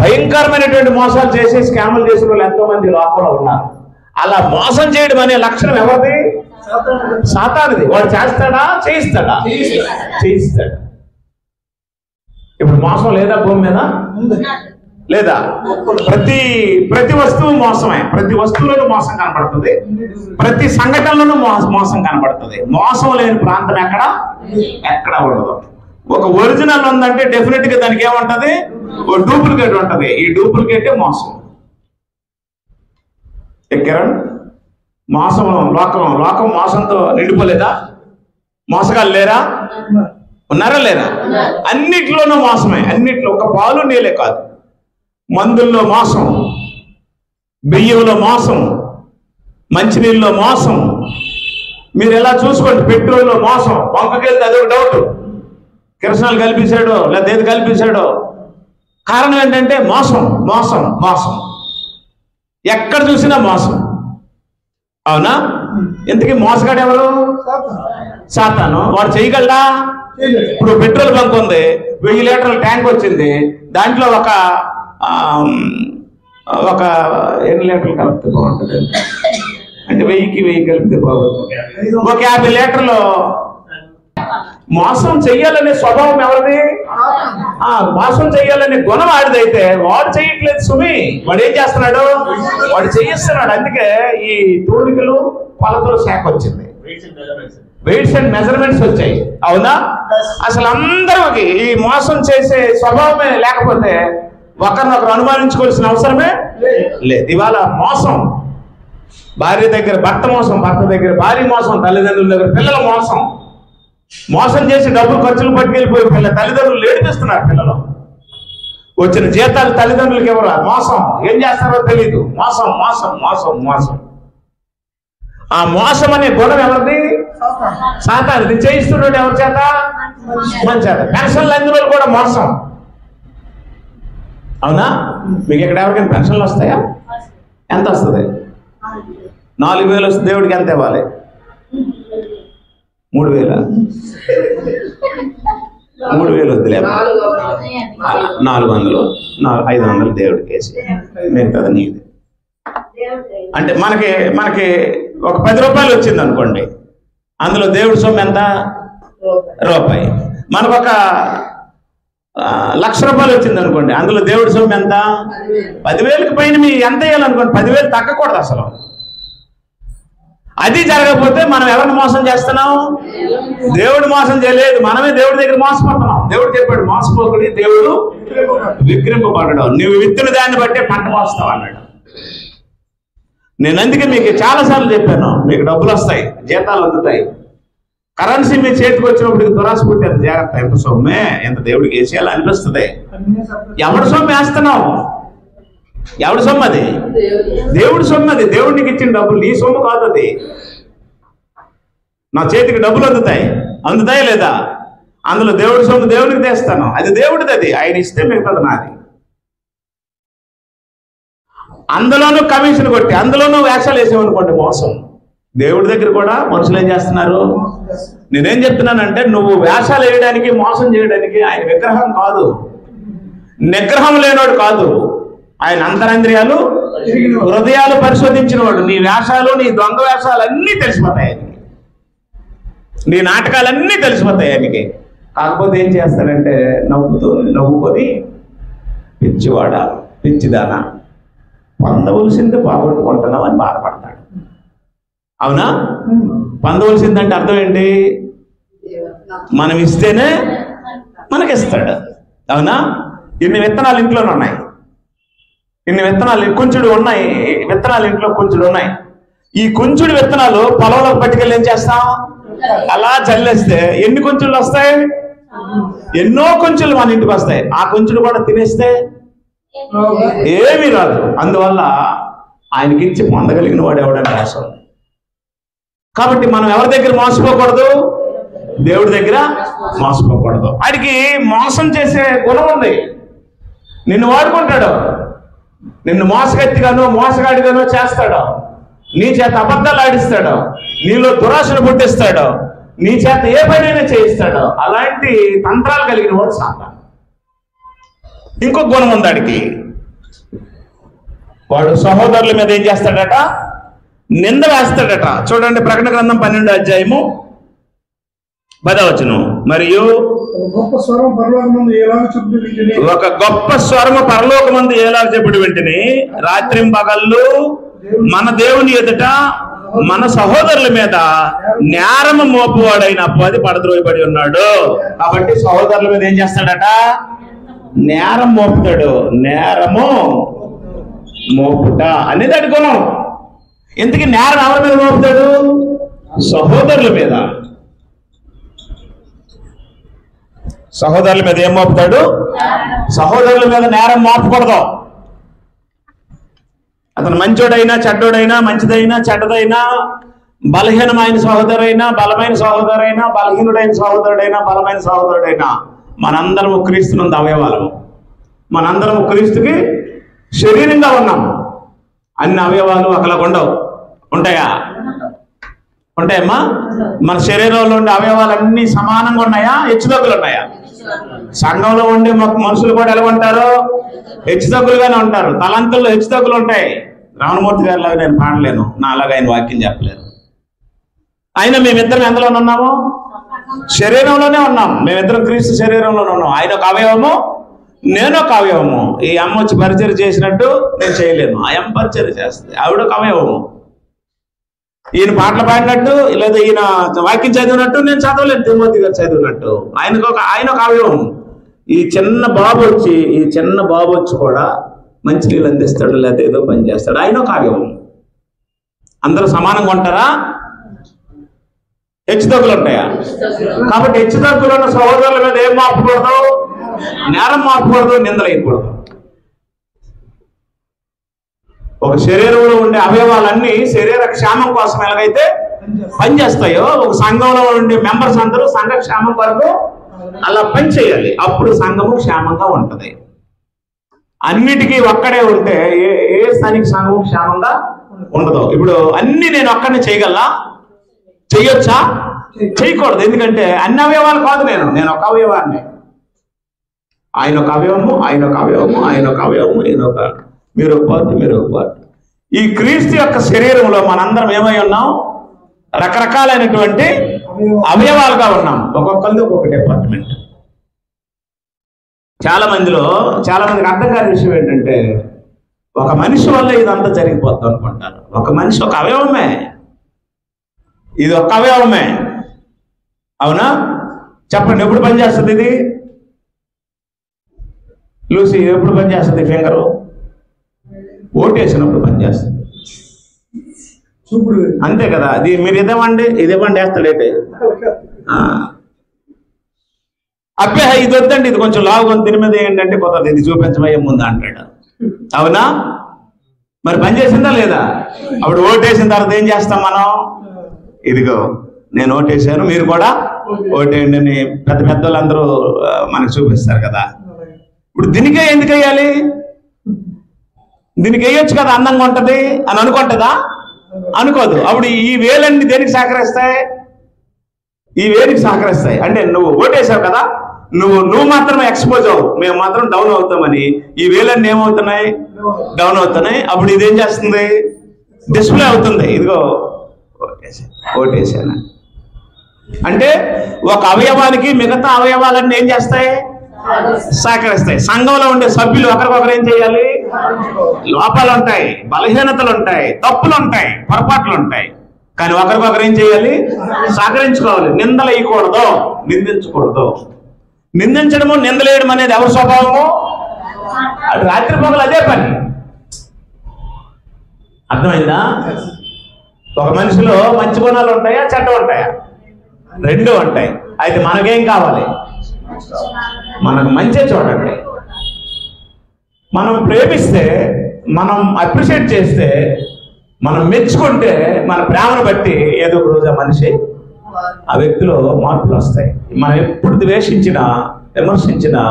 భయంకరమైనటువంటి మోసాలు చేసి స్కాములు చేసిన వాళ్ళు ఎంతో మంది లోకంలో ఉన్నారు. అలా మోసం చేయడం అనే లక్షణం ఎవరిది? సాతానుది. వాడు చేస్తాడా? చేయిస్తాడా? చేయిస్తాడు. ఇప్పుడు మోసం లేదా భూమి మీద? లేదా? ప్రతి వస్తువు మోసమే. ప్రతి వస్తువులోనూ మోసం కనబడుతుంది. ప్రతి సంఘటనలోనూ మోసం కనబడుతుంది. మోసం లేని ప్రాంతం ఎక్కడ ఉండదు. ఒక ఒరిజినల్ ఉందంటే డెఫినెట్ గా దానికి ఏముంటది? ఓ డూప్లికేట్ ఉంటది. ఈ డూప్లికేటే మోసం. ఎక్కరా? మోసం లోకం మోసంతో నిండిపోలేదా? మోసగాళ్ళు లేరా? ఉన్నారా లేరా? అన్నిట్లోనూ మోసమే. అన్నిట్లో. ఒక పాలు నీళ్ళే కాదు, మందుల్లో మోసం, బియ్యంలో మోసం, మంచినీళ్ళలో మోసం. మీరు ఎలా చూసుకోండి. పెట్రోల్లో మోసం. వంకకెళ్తే అదొక డౌట్, కిరసనాలు కల్పించాడో లేదా ఏది కల్పించాడో. కారణం ఏంటంటే మోసం మోసం మోసం. ఎక్కడ చూసినా మోసం. అవునా? ఇంతకీ మోసగాడు ఎవరు? సాతాను. వాడు చేయగలడా? ఇప్పుడు పెట్రోల్ బంక్ ఉంది, 1000 లీటర్ల ట్యాంక్ వచ్చింది. దాంట్లో ఒక ఎన్ని లీటర్లు కలిపితే బాగుంటుంది అంటే 1000 కలిపితే బాగుంటుంది. ఒక 50 లీటర్లు. మోసం చెయ్యాలనే స్వభావం ఎవరిది? మోసం చెయ్యాలనే గుణం ఆడిదైతే వాడు చెయ్యట్లేదు సుమి. వాడు ఏం చేస్తున్నాడు? వాడు చేయిస్తున్నాడు. అందుకే ఈ తూనికలు కొలతల శాఖ వచ్చింది, వెయిట్స్ అండ్ మెజర్మెంట్స్ వచ్చాయి. అవునా? అసలు అందరికి ఈ మోసం చేసే స్వభావమే లేకపోతే ఒకరినొకరు అనుమానించుకోవాల్సిన అవసరమే లేదు. ఇవాళ మోసం, భార్య దగ్గర భర్త మోసం, భర్త దగ్గర భార్య మోసం, తల్లిదండ్రుల దగ్గర పిల్లల మోసం. మోసం చేసి డబ్బులు ఖర్చులు పట్టుకెళ్ళిపోయి తల్లిదండ్రులు ఏడిపిస్తున్నారు. పిల్లలు వచ్చిన జీతాలు తల్లిదండ్రులకి ఎవరు మోసం, ఏం చేస్తారో తెలియదు. మోసం మోసం మోసం మోసం. ఆ మోసం అనే గుణం ఎవరిది? సాతానుది. చేయిస్తున్నాడు ఎవరి చేత? మన చేత. పెన్షన్లు అందిన వాళ్ళు కూడా మోసం. అవునా? మీకు ఇక్కడ ఎవరికైనా పెన్షన్లు వస్తాయా? ఎంత వస్తుంది? 4,000 వస్తుంది. దేవుడికి ఎంత ఇవ్వాలి? 3,000. 3,000 వద్దులే, 400, 500 దేవుడికి వేసి మిగతాది నీది. అంటే మనకి ఒక 10 రూపాయలు వచ్చింది అనుకోండి, అందులో దేవుడి సొమ్ము ఎంత? రూపాయి. మనకు ఒక 1,00,000 రూపాయలు వచ్చింది అనుకోండి, అందులో దేవుడి సొమ్ము ఎంత? 10,000కి పైన మీ ఎంత వేయాలనుకోండి, 10,000 తగ్గకూడదు అసలు. అది జరగకపోతే మనం ఎవరిని మోసం చేస్తున్నాం? దేవుడు మోసం చేయలేదు, మనమే దేవుడి దగ్గర మోసపోతున్నాం. దేవుడు చెప్పాడు, మోసపోకుడి, దేవుడు విక్రింపబడడం. నువ్వు విత్తిన దాన్ని బట్టే పంట మోస్తావు అన్నాడు. నేను అందుకే మీకు చాలాసార్లు చెప్పాను, మీకు డబ్బులు వస్తాయి, జీతాలు అందుతాయి, కరెన్సీ మీ చేతికి వచ్చినప్పుడు దురాశ పుట్టేది. జాగ్రత్త, ఎంత సొమ్మే, ఎంత దేవుడికి వేసేయాలి అనిపిస్తుంది. ఎవడి సొమ్ము వేస్తున్నావు? ఎవడి సొమ్ము అది? దేవుడి సొమ్ము అది. దేవుడికి ఇచ్చిన డబ్బులు, నీ సొమ్ము కాదు అది. నా చేతికి డబ్బులు అందుతాయి లేదా? అందులో దేవుడి సొమ్ము దేవుడికి తెస్తాను, అది దేవుడిది. అది ఆయన ఇస్తే మిగతాది నాది. అందులోనూ కమిషన్ కొట్టి అందులోనూ వేషాలు వేసామనుకోండి, మోసం. దేవుడి దగ్గర కూడా మనుషులు ఏం చేస్తున్నారు? నేనేం చెప్తున్నానంటే, నువ్వు వేషాలు వేయడానికి, మోసం చేయడానికి ఆయన విగ్రహం కాదు, నిగ్రహం లేనోడు కాదు. ఆయన అంతరంద్రియాలు, హృదయాలు పరిశోధించిన వాడు. నీ వేషాలు, నీ దొంగ వేషాలు అన్నీ తెలిసిపోతాయి ఆయనకి, నీ నాటకాలన్నీ తెలిసిపోతాయి ఆయనకి. కాకపోతే ఏం చేస్తాడంటే, నవ్వుకొని పిచ్చివాడ, పిచ్చిదానా, పొందవలసింది పోగొట్టుకుంటున్నావు అని బాధపడతాడు. అవునా? పొందవలసిందంటే అర్థం ఏంటి? మనం ఇస్తేనే మనకిస్తాడు. అవునా? ఇన్ని విత్తనాలు ఇంట్లోనే ఉన్నాయి, ఇన్ని విత్తనాలు కొంచెడు ఉన్నాయి, విత్తనాలు ఇంట్లో కొంచెడు ఉన్నాయి. ఈ కొంచెడు విత్తనాలు పొలంలోకి పట్టుకెళ్ళి ఏం చేస్తాం? అలా చల్లేస్తే ఎన్ని కొంచెలు వస్తాయి? ఎన్నో కొంచెలు మన ఇంటికి వస్తాయి. ఆ కొంచెలు కూడా తినేస్తే ఏమీ రాదు. అందువల్ల ఆయనకిచ్చి పొందగలిగిన వాడు ఎవడని రాసం. కాబట్టి మనం ఎవరి దగ్గర మోసపోకూడదు? దేవుడి దగ్గర మోసపోకూడదు. వాడికి మోసం చేసే గుణం ఉంది. నిన్ను వాడుకుంటాడు, నిన్ను మోసగత్తిగానో మోసగాడిగానో చేస్తాడు, నీ చేత అబద్ధాలు ఆడిస్తాడు, నీలో దురాశను పుట్టిస్తాడు, నీ చేత ఏ పనైనా చేయిస్తాడు. అలాంటి తంత్రాలు కలిగిన వాడు సాతాను. ఇంకొక గుణం ఉంది వాడికి. వాడు సహోదరుల మీద ఏం చేస్తాడట? నింద వేస్తాడట. చూడండి, ప్రకటన గ్రంథం 12వ అధ్యాయము 10వ వచనం. మరియు ఒక గొప్ప స్వరము పరలోకమందు ఏలాగ చెప్పుడు వెంటనే, రాత్రింపగళ్ళు మన దేవుని ఎదుట మన సహోదరుల మీద నేరము మోపువాడైన అపవాది పడద్రోయబడి ఉన్నాడు. కాబట్టి సహోదరుల మీద ఏం చేస్తాడట? నేరం మోపుతాడు. నేరము మోపుట అనేది అది గుణం. ఇంతకీ నేరం ఎవరి మీద మోపుతాడు? సహోదరుల మీద. సహోదరుల మీద ఏం మోపుతాడు? సహోదరుల మీద నేరం మోపకూడదు. అతను మంచోడైనా చెడ్డోడైనా, మంచిదైనా చెడ్డదైనా, బలహీనమైన సహోదరైనా బలమైన సహోదరైనా, బలహీనుడైన సహోదరుడైనా బలమైన సహోదరుడైనా, మనందరము క్రీస్తునందు అవయవాలము. మనందరము క్రీస్తుకి శరీరంగా ఉన్నాం. అన్ని అవయవాలు ఒకలాగా ఉండవు. ఉంటాయా? ఉంటాయమ్మా? మన శరీరంలో ఉండే అవయవాలు అన్ని సమానంగా ఉన్నాయా? హెచ్చుతగ్గులు ఉన్నాయా? సంఘంలో ఉండే మనుషులు కూడా ఎలా ఉంటారు? హెచ్చుతగ్గులుగానే ఉంటారు. తలంతుల్లో హెచ్చుతగ్గులు ఉంటాయి. రామమూర్తి గారి లాగా నేను పాడలేను, నాలాగా ఆయన వాక్యం చెప్పలేను. అయినా మేమిద్దరం ఎందులో ఉన్నాము? శరీరంలోనే ఉన్నాం. మేమిద్దరం క్రీస్తు శరీరంలోనే ఉన్నాం. ఆయన ఒక అవయవము, నేను ఒక అవయవము. ఈ అమ్మ వచ్చి పరిచయం చేసినట్టు నేను చేయలేను. ఆ అమ్మ పరిచయం చేస్తుంది, ఆవిడ ఒక అవయవము. ఈయన పాటలు పాడినట్టు లేదా ఈయన వాక్యం చదివినట్టు నేను చదవలేదు. తిమోతి గారు చదివినట్టు ఆయన ఒక అవయవం. ఈ చిన్న బాబు వచ్చి కూడా మంచినీళ్ళు అందిస్తాడు, లేకపోతే ఏదో పని చేస్తాడు. ఆయన ఒక అవయవం. అందరూ సమానంగా ఉంటారా? హెచ్చుతగ్గులు ఉంటాయా? కాబట్టి హెచ్చుతగ్గులు ఉన్న సహోదరుల మీద ఏం మార్పకూడదు? నేరం మార్పకూడదు, నిందలేయకూడదు. ఒక శరీరంలో ఉండే అవయవాలన్నీ శరీర క్షేమం కోసం ఎలాగైతే పనిచేస్తాయో, ఒక సంఘంలో ఉండే మెంబర్స్ అందరూ సంఘ క్షేమం కొరకు అలా పని చేయాలి. అప్పుడు సంఘము క్షేమంగా ఉంటది. అన్నిటికీ ఒక్కడే ఉంటే ఏ స్థానిక సంఘము క్షేమంగా ఉండదు. ఇప్పుడు అన్ని నేను ఒక్కడిని చేయగలనా? చెయ్యొచ్చా? చేయకూడదు. ఎందుకంటే అన్ని అవయవాలు కాదు, నేను ఒక అవయవాన్ని. ఆయన ఒక అవయవము, ఆయన ఒక అవయవము, ఆయన ఒక అవయవము, ఈయన ఒక, మీరు ఒక పార్ట్, మీరు ఒక పార్ట్. ఈ క్రీస్తు యొక్క శరీరంలో మనందరం ఏమై ఉన్నాం? రకరకాలైనటువంటి అవయవాలుగా ఉన్నాం. ఒక్కొక్కరిది ఒక్కొక్క డిపార్ట్మెంట్. చాలా మందికి అర్థం కాని విషయం ఏంటంటే, ఒక మనిషి వల్ల ఇదంతా జరిగిపోద్ది అనుకుంటారు. ఒక మనిషి ఒక అవయవమే, ఇది ఒక అవయవమే. అవునా? చెప్పండి, ఎప్పుడు పనిచేస్తుంది ఇది? లూసి ఎప్పుడు పనిచేస్తుంది? ఫింగరు ఓటేసినప్పుడు పనిచేస్తుంది. అంతే కదా? అది మీరు ఇదేమండి వేస్తాడేటే, అబ్బే ఇది వద్దండి, ఇది కొంచెం లావుగా దీని మీద ఏంటంటే కొత్తది, ఇది చూపించబోయే ముందు అంటాడు. అవునా? మరి పని చేసిందా లేదా? అప్పుడు ఓటేసిన తర్వాత ఏం చేస్తాం మనం? ఇదిగో నేను ఓటేసాను, మీరు కూడా ఓటేయండి అని పెద్ద వాళ్ళందరూ మనకు చూపిస్తారు కదా. ఇప్పుడు దీనికే ఎందుకు వేయాలి? దీనికి వేయొచ్చు కదా, అందంగా ఉంటది అని అనుకుంటుందా? అనుకోదు. అప్పుడు ఈ వేలన్నీ దేనికి సహకరిస్తాయి? ఈ వేలికి సహకరిస్తాయి. అంటే నువ్వు ఓటేసావు కదా, నువ్వు మాత్రమే ఎక్స్పోజ్ అవ్వు, మేము మాత్రం డౌన్ అవుతామని ఈ వేలన్నీ ఏమవుతున్నాయి? డౌన్ అవుతున్నాయి. అప్పుడు ఇదేం చేస్తుంది? డిస్ప్లే అవుతుంది. ఇదిగో ఓటేసాను. అంటే ఒక అవయవానికి మిగతా అవయవాలన్నీ ఏం చేస్తాయి? సహకరిస్తాయి. సంఘంలో ఉండే సభ్యులు ఒకరికొకరు ఏం చేయాలి? లోపాలు ఉంటాయి, బలహీనతలు ఉంటాయి, తప్పులు ఉంటాయి, పొరపాట్లు ఉంటాయి. కానీ ఒకరికొకరు ఏం చేయాలి? సహకరించుకోవాలి. నిందలు వేయకూడదు, నిందించకూడదు. నిందించడము నిందలేయడం అనేది ఎవరి స్వభావము? అది రాత్రి పగలు అదే పని. అర్థమైందా? ఒక మనిషిలో మంచి గుణాలు ఉంటాయా, చెడ్డ ఉంటాయా? రెండు ఉంటాయి. అయితే మనకేం కావాలి? మనకు మంచి చూడండి. మనం ప్రేమిస్తే, మనం అప్రిషియేట్ చేస్తే, మనం మెచ్చుకుంటే, మన ప్రేమను బట్టి ఏదో ఒక రోజు ఆ మనిషి, ఆ వ్యక్తిలో మార్పులు వస్తాయి. మనం ఎప్పుడు ద్వేషించినా, విమర్శించినా,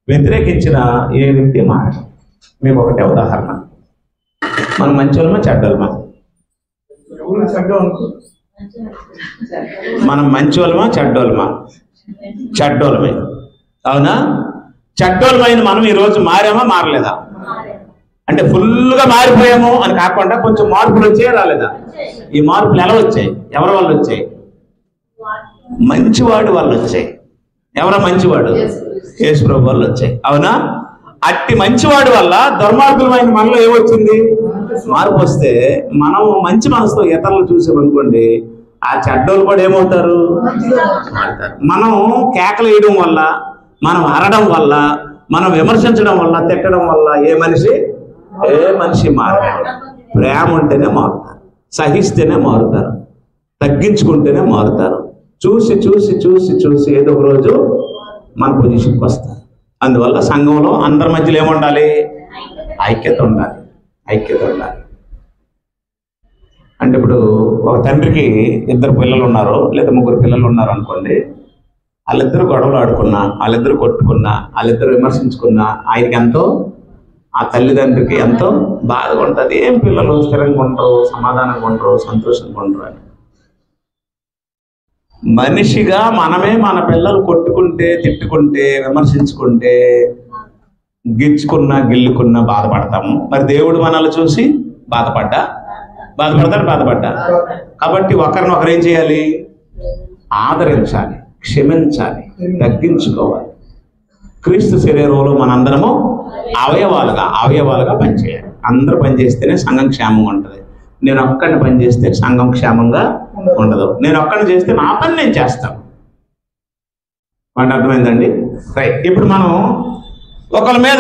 వ్యతిరేకించినా ఏ వ్యక్తి మారడు. మీకు ఒకటే ఉదాహరణ, మనం మంచోళ్ళమా చెడ్డోళ్ళమా? మనం మంచోళ్ళమా చెడ్డోళ్ళమా? చెడ్డోళ్ళమే. అవునా? చెడ్డోళ్ళమైన మనం ఈరోజు మారామా మారలేదా? అంటే ఫుల్గా మారిపోయాము అని కాకుండా కొంచెం మార్పులు వచ్చాయి, రాలేదా? ఈ మార్పులు ఎలా వచ్చాయి? ఎవరి వల్ల వచ్చాయి? మంచివాడు వల్ల వచ్చాయి. ఎవరో మంచివాడు? యేసు ప్రభు వల్ల వచ్చాయి. అవునా? అట్టి మంచివాడి వల్ల దుర్మార్గులమైన మనలో ఏమొచ్చింది? మార్పు వస్తే మనం మంచి మనసుతో ఇతరులు చూసామనుకోండి, ఆ చెడ్డోళ్ళు కూడా ఏమవుతారు? మనం కేకలు వేయడం వల్ల, మనం అరడం వల్ల, మనం విమర్శించడం వల్ల, తిట్టడం వల్ల ఏ మనిషి మారలేదు. ప్రేమ ఉంటేనే మారుతారు, సహిస్తేనే మారుతారు, తగ్గించుకుంటేనే మారుతారు. చూసి చూసి చూసి చూసి ఏదో ఒక రోజు మన పొజిషన్కి వస్తారు. అందువల్ల సంఘంలో అందరి మధ్యలో ఏముండాలి? ఐక్యత ఉండాలి. ఐక్యత ఉండాలి. అంటే ఇప్పుడు ఒక తండ్రికి 2 పిల్లలు ఉన్నారు, లేదా 3 పిల్లలు ఉన్నారు అనుకోండి. వాళ్ళిద్దరు గొడవలు ఆడుకున్నా, వాళ్ళిద్దరు కొట్టుకున్నా, వాళ్ళిద్దరు విమర్శించుకున్నా ఆయనకి ఎంతో, ఆ తల్లిదండ్రికి ఎంతో బాధగా ఉంటుంది. ఏం పిల్లలు స్థిరంగా ఉండరు, సమాధానంగా ఉండరు, సంతోషంగా ఉండరు అని. మనిషిగా మనమే మన పిల్లలు కొట్టుకుంటే, తిట్టుకుంటే, విమర్శించుకుంటే, గిచ్చుకున్నా, గిల్లుకున్నా బాధపడతాము. మరి దేవుడు మనల్ని చూసి బాధపడ్డా. కాబట్టి ఒకరినొకరు ఏం చేయాలి? ఆదరించాలి, క్షమించాలి, తగ్గించుకోవాలి. క్రీస్తు శరీరంలో మనందరము అవయవాలుగా పనిచేయాలి. అందరూ పనిచేస్తేనే సంఘం క్షేమంగా ఉంటుంది. నేను ఒక్కడిని పని చేస్తే సంఘం క్షేమంగా ఉండదు. నేను ఒక్కడిని చేస్తే నా పని నేను చేస్తాను. అంటే అర్థమైందండి? రైట్. ఇప్పుడు మనం ఒకరి మీద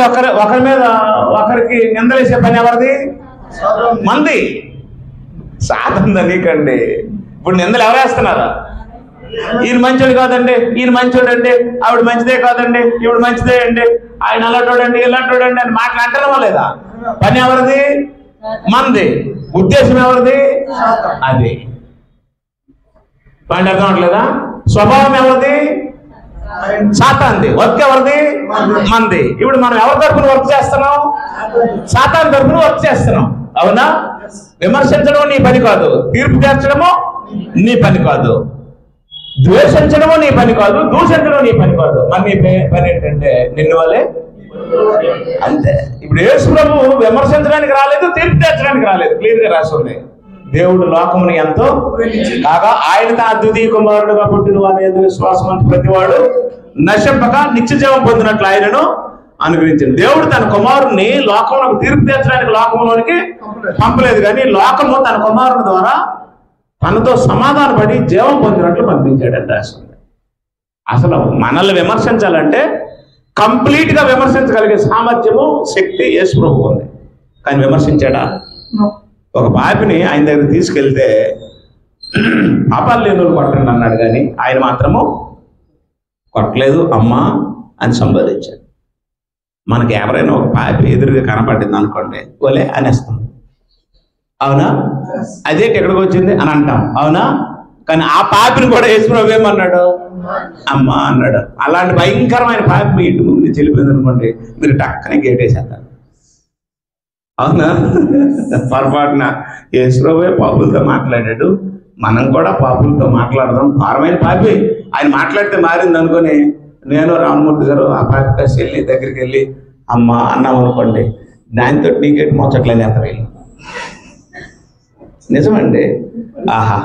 ఒకరికి నిందలేసే పని ఎవరిది? మంది. సాధన నీకండి. ఇప్పుడు నిందలు ఎవరు వేస్తున్నారా? ఈయన మంచోడు కాదండి, ఈయన మంచోడండి, ఆవిడ మంచిదే కాదండి, ఈవిడ మంచిదే అండి, ఆయన అలాంటోడండి ఇలాంటోడండి అని మాట్లాడటమా లేదా? పని ఎవరిది? మంది. ఉద్దేశం ఎవరిది? అది. పని అర్థం అవట్లేదా? స్వభావం ఎవరిది? సాతాన్ది. వర్క్ ఎవరిది? మంది. ఇప్పుడు మనం ఎవరి తరపున వర్క్ చేస్తున్నాం? సాతాన్ తరపున వర్క్ చేస్తున్నాం. అవునా? విమర్శించడం నీ పని కాదు, తీర్పు తీర్చడము నీ పని కాదు, ద్వేషించడము నీ పని కాదు, దూషించడం నీ పని కాదు. మరి నీ పని ఏంటంటే నిన్ను వాళ్ళే అంతే. ఇప్పుడు యేసు ప్రభువు విమర్శించడానికి రాలేదు, తీర్పు తీర్చడానికి రాలేదు. క్లియర్ గా రాసి ఉంది. దేవుడు లోకముని ఎంతో కాగా ఆయన తన అద్వితీయ కుమారుడుగా పుట్టిన వారి విశ్వాసం ప్రతివాడు నశింపక నిత్య జీవం పొందినట్లు ఆయనను అనుగ్రహించింది. దేవుడు తన కుమారుణ్ణి లోకంలోకి తీర్పు తీర్చడానికి లోకంలోనికి పంపలేదు, కానీ లోకము తన కుమారుని ద్వారా తనతో సమాధాన పడి జీవం పొందినట్లు పంపించాడని రాసింది. అసలు మనల్ని విమర్శించాలంటే కంప్లీట్ గా విమర్శించగలిగే సామర్థ్యము, శక్తి యేసు ప్రభువుకు ఉంది. కానీ విమర్శించాడా? ఒక పాపిని ఆయన దగ్గర తీసుకెళ్తే పాపాలు లేని వాళ్ళు కొట్టండి అన్నాడు, కానీ ఆయన మాత్రము కొట్టలేదు, అమ్మా అని సంబోధించాడు. మనకి ఎవరైనా ఒక పాపి ఎదురుగా కనపడింది అనుకోండి, ఓలే అనేస్తాం. అవునా? అదేంటి ఎక్కడికి వచ్చింది అని అంటాం. అవునా? కానీ ఆ పాపిని కూడా యేసు ప్రభువు ఏమన్నాడు? అమ్మా అన్నాడు. అలాంటి భయంకరమైన పాపి మీ ఇంటి ముందు నుంచి వెళ్ళిపోయింది అనుకోండి, మీరు టక్కనే గేటేసేస్తారు. అవునా? పొరపాటున యేసు ప్రభువే పాపులతో మాట్లాడాడు, మనం కూడా పాపులతో మాట్లాడదాం. ఘోరమైన పాపి ఆయన మాట్లాడితే మారింది అనుకొని నేను రామమూర్తి గారు ఆ పాపి కాసి వెళ్ళి దగ్గరికి వెళ్ళి అమ్మ అన్నాం అనుకోండి, దానితో నీకేంటి ముచ్చట్లేదు ఎత్తరు. నిజమండి. ఆహా,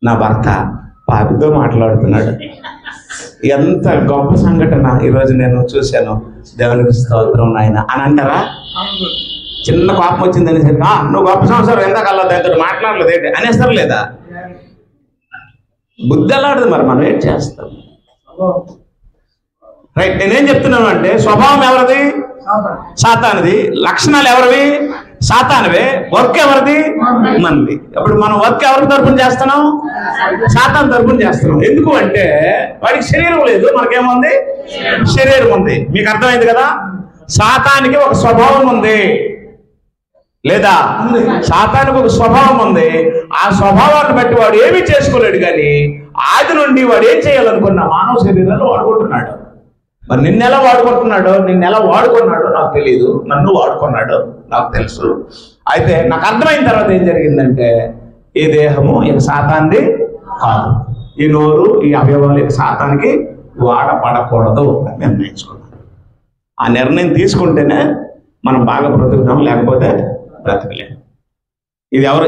నా భర్త పాపితో మాట్లాడుతున్నాడు, ఎంత గొప్ప సంఘటన ఈరోజు నేను చూశాను, దేవునికి స్తోత్రం నాయన అని అంటారా? చిన్న కోపం వచ్చిందని సరే నువ్వు గొప్ప సంవత్సరం ఎంతకల్లా దాంతో మాట్లాడలేదు ఏంటి అనేస్తారు లేదా? బుద్ధి అలాంటిది. మరి మనం ఏం చేస్తాం? రైట్. నేనేం చెప్తున్నాను అంటే స్వభావం ఎవరిది? సాతానిది. లక్షణాలు ఎవరివి? సాతానివే. వర్క్ ఎవరిది? మనది. ఇప్పుడు మనం వర్క్ ఎవరి తరపున చేస్తున్నాం? సాతాన్ తరపున చేస్తున్నాం. ఎందుకు అంటే వాడికి శరీరం లేదు, మనకేముంది? శరీరం ఉంది. మీకు అర్థమైంది కదా? సాతానికి ఒక స్వభావం ఉంది లేదా? సాతానికి ఒక స్వభావం ఉంది. ఆ స్వభావాన్ని బట్టి వాడు ఏమీ చేసుకోలేడు, కానీ ఆది నుండి వాడు ఏం చేయాలనుకున్న మానవ శరీరాన్ని వాడుకుంటున్నాడు. మరి నిన్నెలా వాడుకుంటున్నాడో, నిన్నెలా వాడుకున్నాడో నాకు తెలియదు, నన్ను వాడుకున్నాడు నాకు తెలుసు. అయితే నాకు అర్థమైన తర్వాత ఏం జరిగిందంటే ఈ దేహము ఇక సాతాన్ది కాదు, ఈ నోరు ఈ అవయవాలు ఇక సాతానికి వాడపడకూడదు అని నిర్ణయించుకున్నాను. ఆ నిర్ణయం తీసుకుంటేనే మనం బాగా బ్రతుకుతాం, లేకపోతే బ్రతకలేము.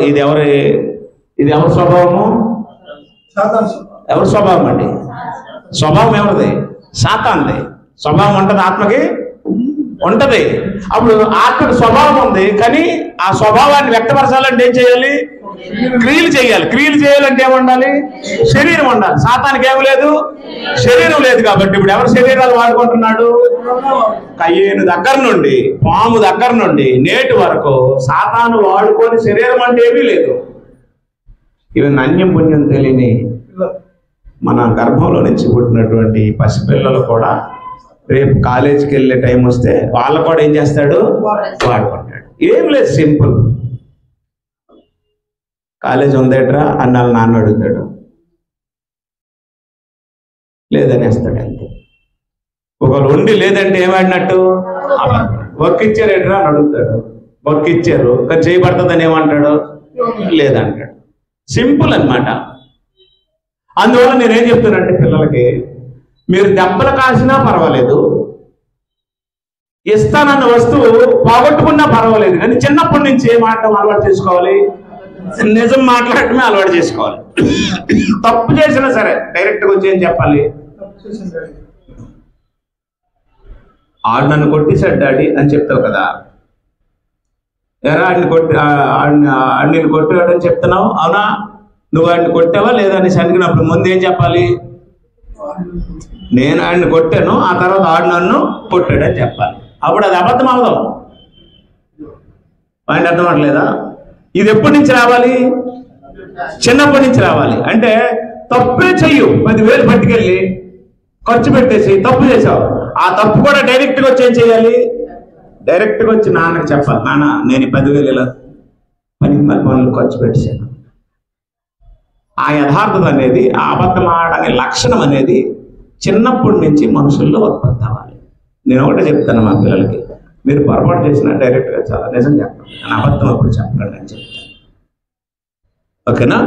ఇది ఎవరి స్వభావము? ఎవరి స్వభావం అండి? స్వభావం ఎవరిది? సాతాన్ది. స్వభావం ఉంటుంది, ఆత్మకి ఉంటది. అప్పుడు ఆత్మకి స్వభావం ఉంది, కానీ ఆ స్వభావాన్ని వ్యక్తపరచాలంటే ఏం చేయాలి? క్రియలు చేయాలి. క్రియలు చేయాలంటే ఏముండాలి? శరీరం ఉండాలి. సాతానికి ఏమి లేదు? శరీరం లేదు. కాబట్టి ఇప్పుడు ఎవరు శరీరాలు వాడుకుంటున్నాడు? కయ్యేను దగ్గర నుండి పాము దగ్గర నుండి నేటి వరకు సాతాను వాడుకొని శరీరం అంటే ఏమీ లేదు. ఇవి అన్యం పుణ్యం తెలియని మన గర్భంలో నుంచి పుట్టినటువంటి పసిపిల్లలు కూడా రేపు కాలేజీకి వెళ్ళే టైం వస్తే వాళ్ళు కూడా ఏం చేస్తాడు? వాడుకుంటాడు. ఏం లేదు, సింపుల్. కాలేజ్ ఉందేట్రా అని వాళ్ళ నాన్న అడుగుతాడు, లేదనేస్తాడు అంతే. ఒకళ్ళు ఉండి లేదంటే ఏమాడినట్టు? వర్క్ ఇచ్చారేట్రా అని అడుగుతాడు, వర్క్ ఇచ్చారు కానీ చేయబడుతుందని ఏమంటాడు? లేదంటాడు. సింపుల్ అన్నమాట. అందువల్ల నేనేం చెప్తానంటే పిల్లలకి, మీరు దెబ్బలు కాసినా పర్వాలేదు, ఇస్తానన్న వస్తువు పోగొట్టుకున్నా పర్వాలేదు, కానీ చిన్నప్పటి నుంచి ఏ మాట అలవాటు చేసుకోవాలి? నిజం మాట్లాడటమే అలవాటు చేసుకోవాలి. తప్పు చేసినా సరే డైరెక్ట్గా వచ్చి ఏం చెప్పాలి? ఆడు నన్ను కొట్టేశాడు డాడీ అని చెప్తావు కదా, ఎరా ఆడిని కొట్టాడని చెప్తున్నావు, అవునా? నువ్వు ఆడిని కొట్టావా లేదా అని అడిగినప్పుడు ముందు ఏం చెప్పాలి? నేను ఆడిని కొట్టాను, ఆ తర్వాత ఆడు నన్ను కొట్టాడని చెప్పాలి. అప్పుడు అది అబద్ధం అవదాం. ఆయన అర్థం అవట్లేదా? ఇది ఎప్పటి నుంచి రావాలి? చిన్నప్పటి నుంచి రావాలి. అంటే తప్పే చెయ్యు, 10,000 పట్టుకెళ్ళి ఖర్చు పెట్టేసి తప్పు చేసావు, ఆ తప్పు కూడా డైరెక్ట్గా వచ్చి ఏం చేయాలి? డైరెక్ట్గా వచ్చి నాన్నకి చెప్పాలి, నాన్న నేను 10,000 ఇలా పనులు ఖర్చు పెట్టేశాను. ఆ యథార్థత అనేది, ఆ అబద్ధం ఆడనే లక్షణం అనేది చిన్నప్పటి నుంచి మనుషుల్లో ఉత్పత్తి అవ్వాలి. నేను ఒకటే చెప్తాను మా పిల్లలకి, మీరు పొరపాటు చేసినా డైరెక్ట్గా చాలా నిజం చెప్పండి, నేను అబద్ధం అప్పుడు చెప్పండి అని చెప్తాను. ఓకేనా?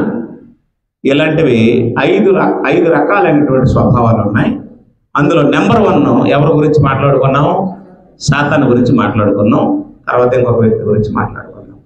ఇలాంటివి 5 రకాలైనటువంటి స్వభావాలు ఉన్నాయి. అందులో నెంబర్ 1 ఎవరి గురించి మాట్లాడుకున్నాం? సాతాను గురించి మాట్లాడుకున్నాం. తర్వాత ఇంకొక వ్యక్తి గురించి మాట్లాడుకున్నాం.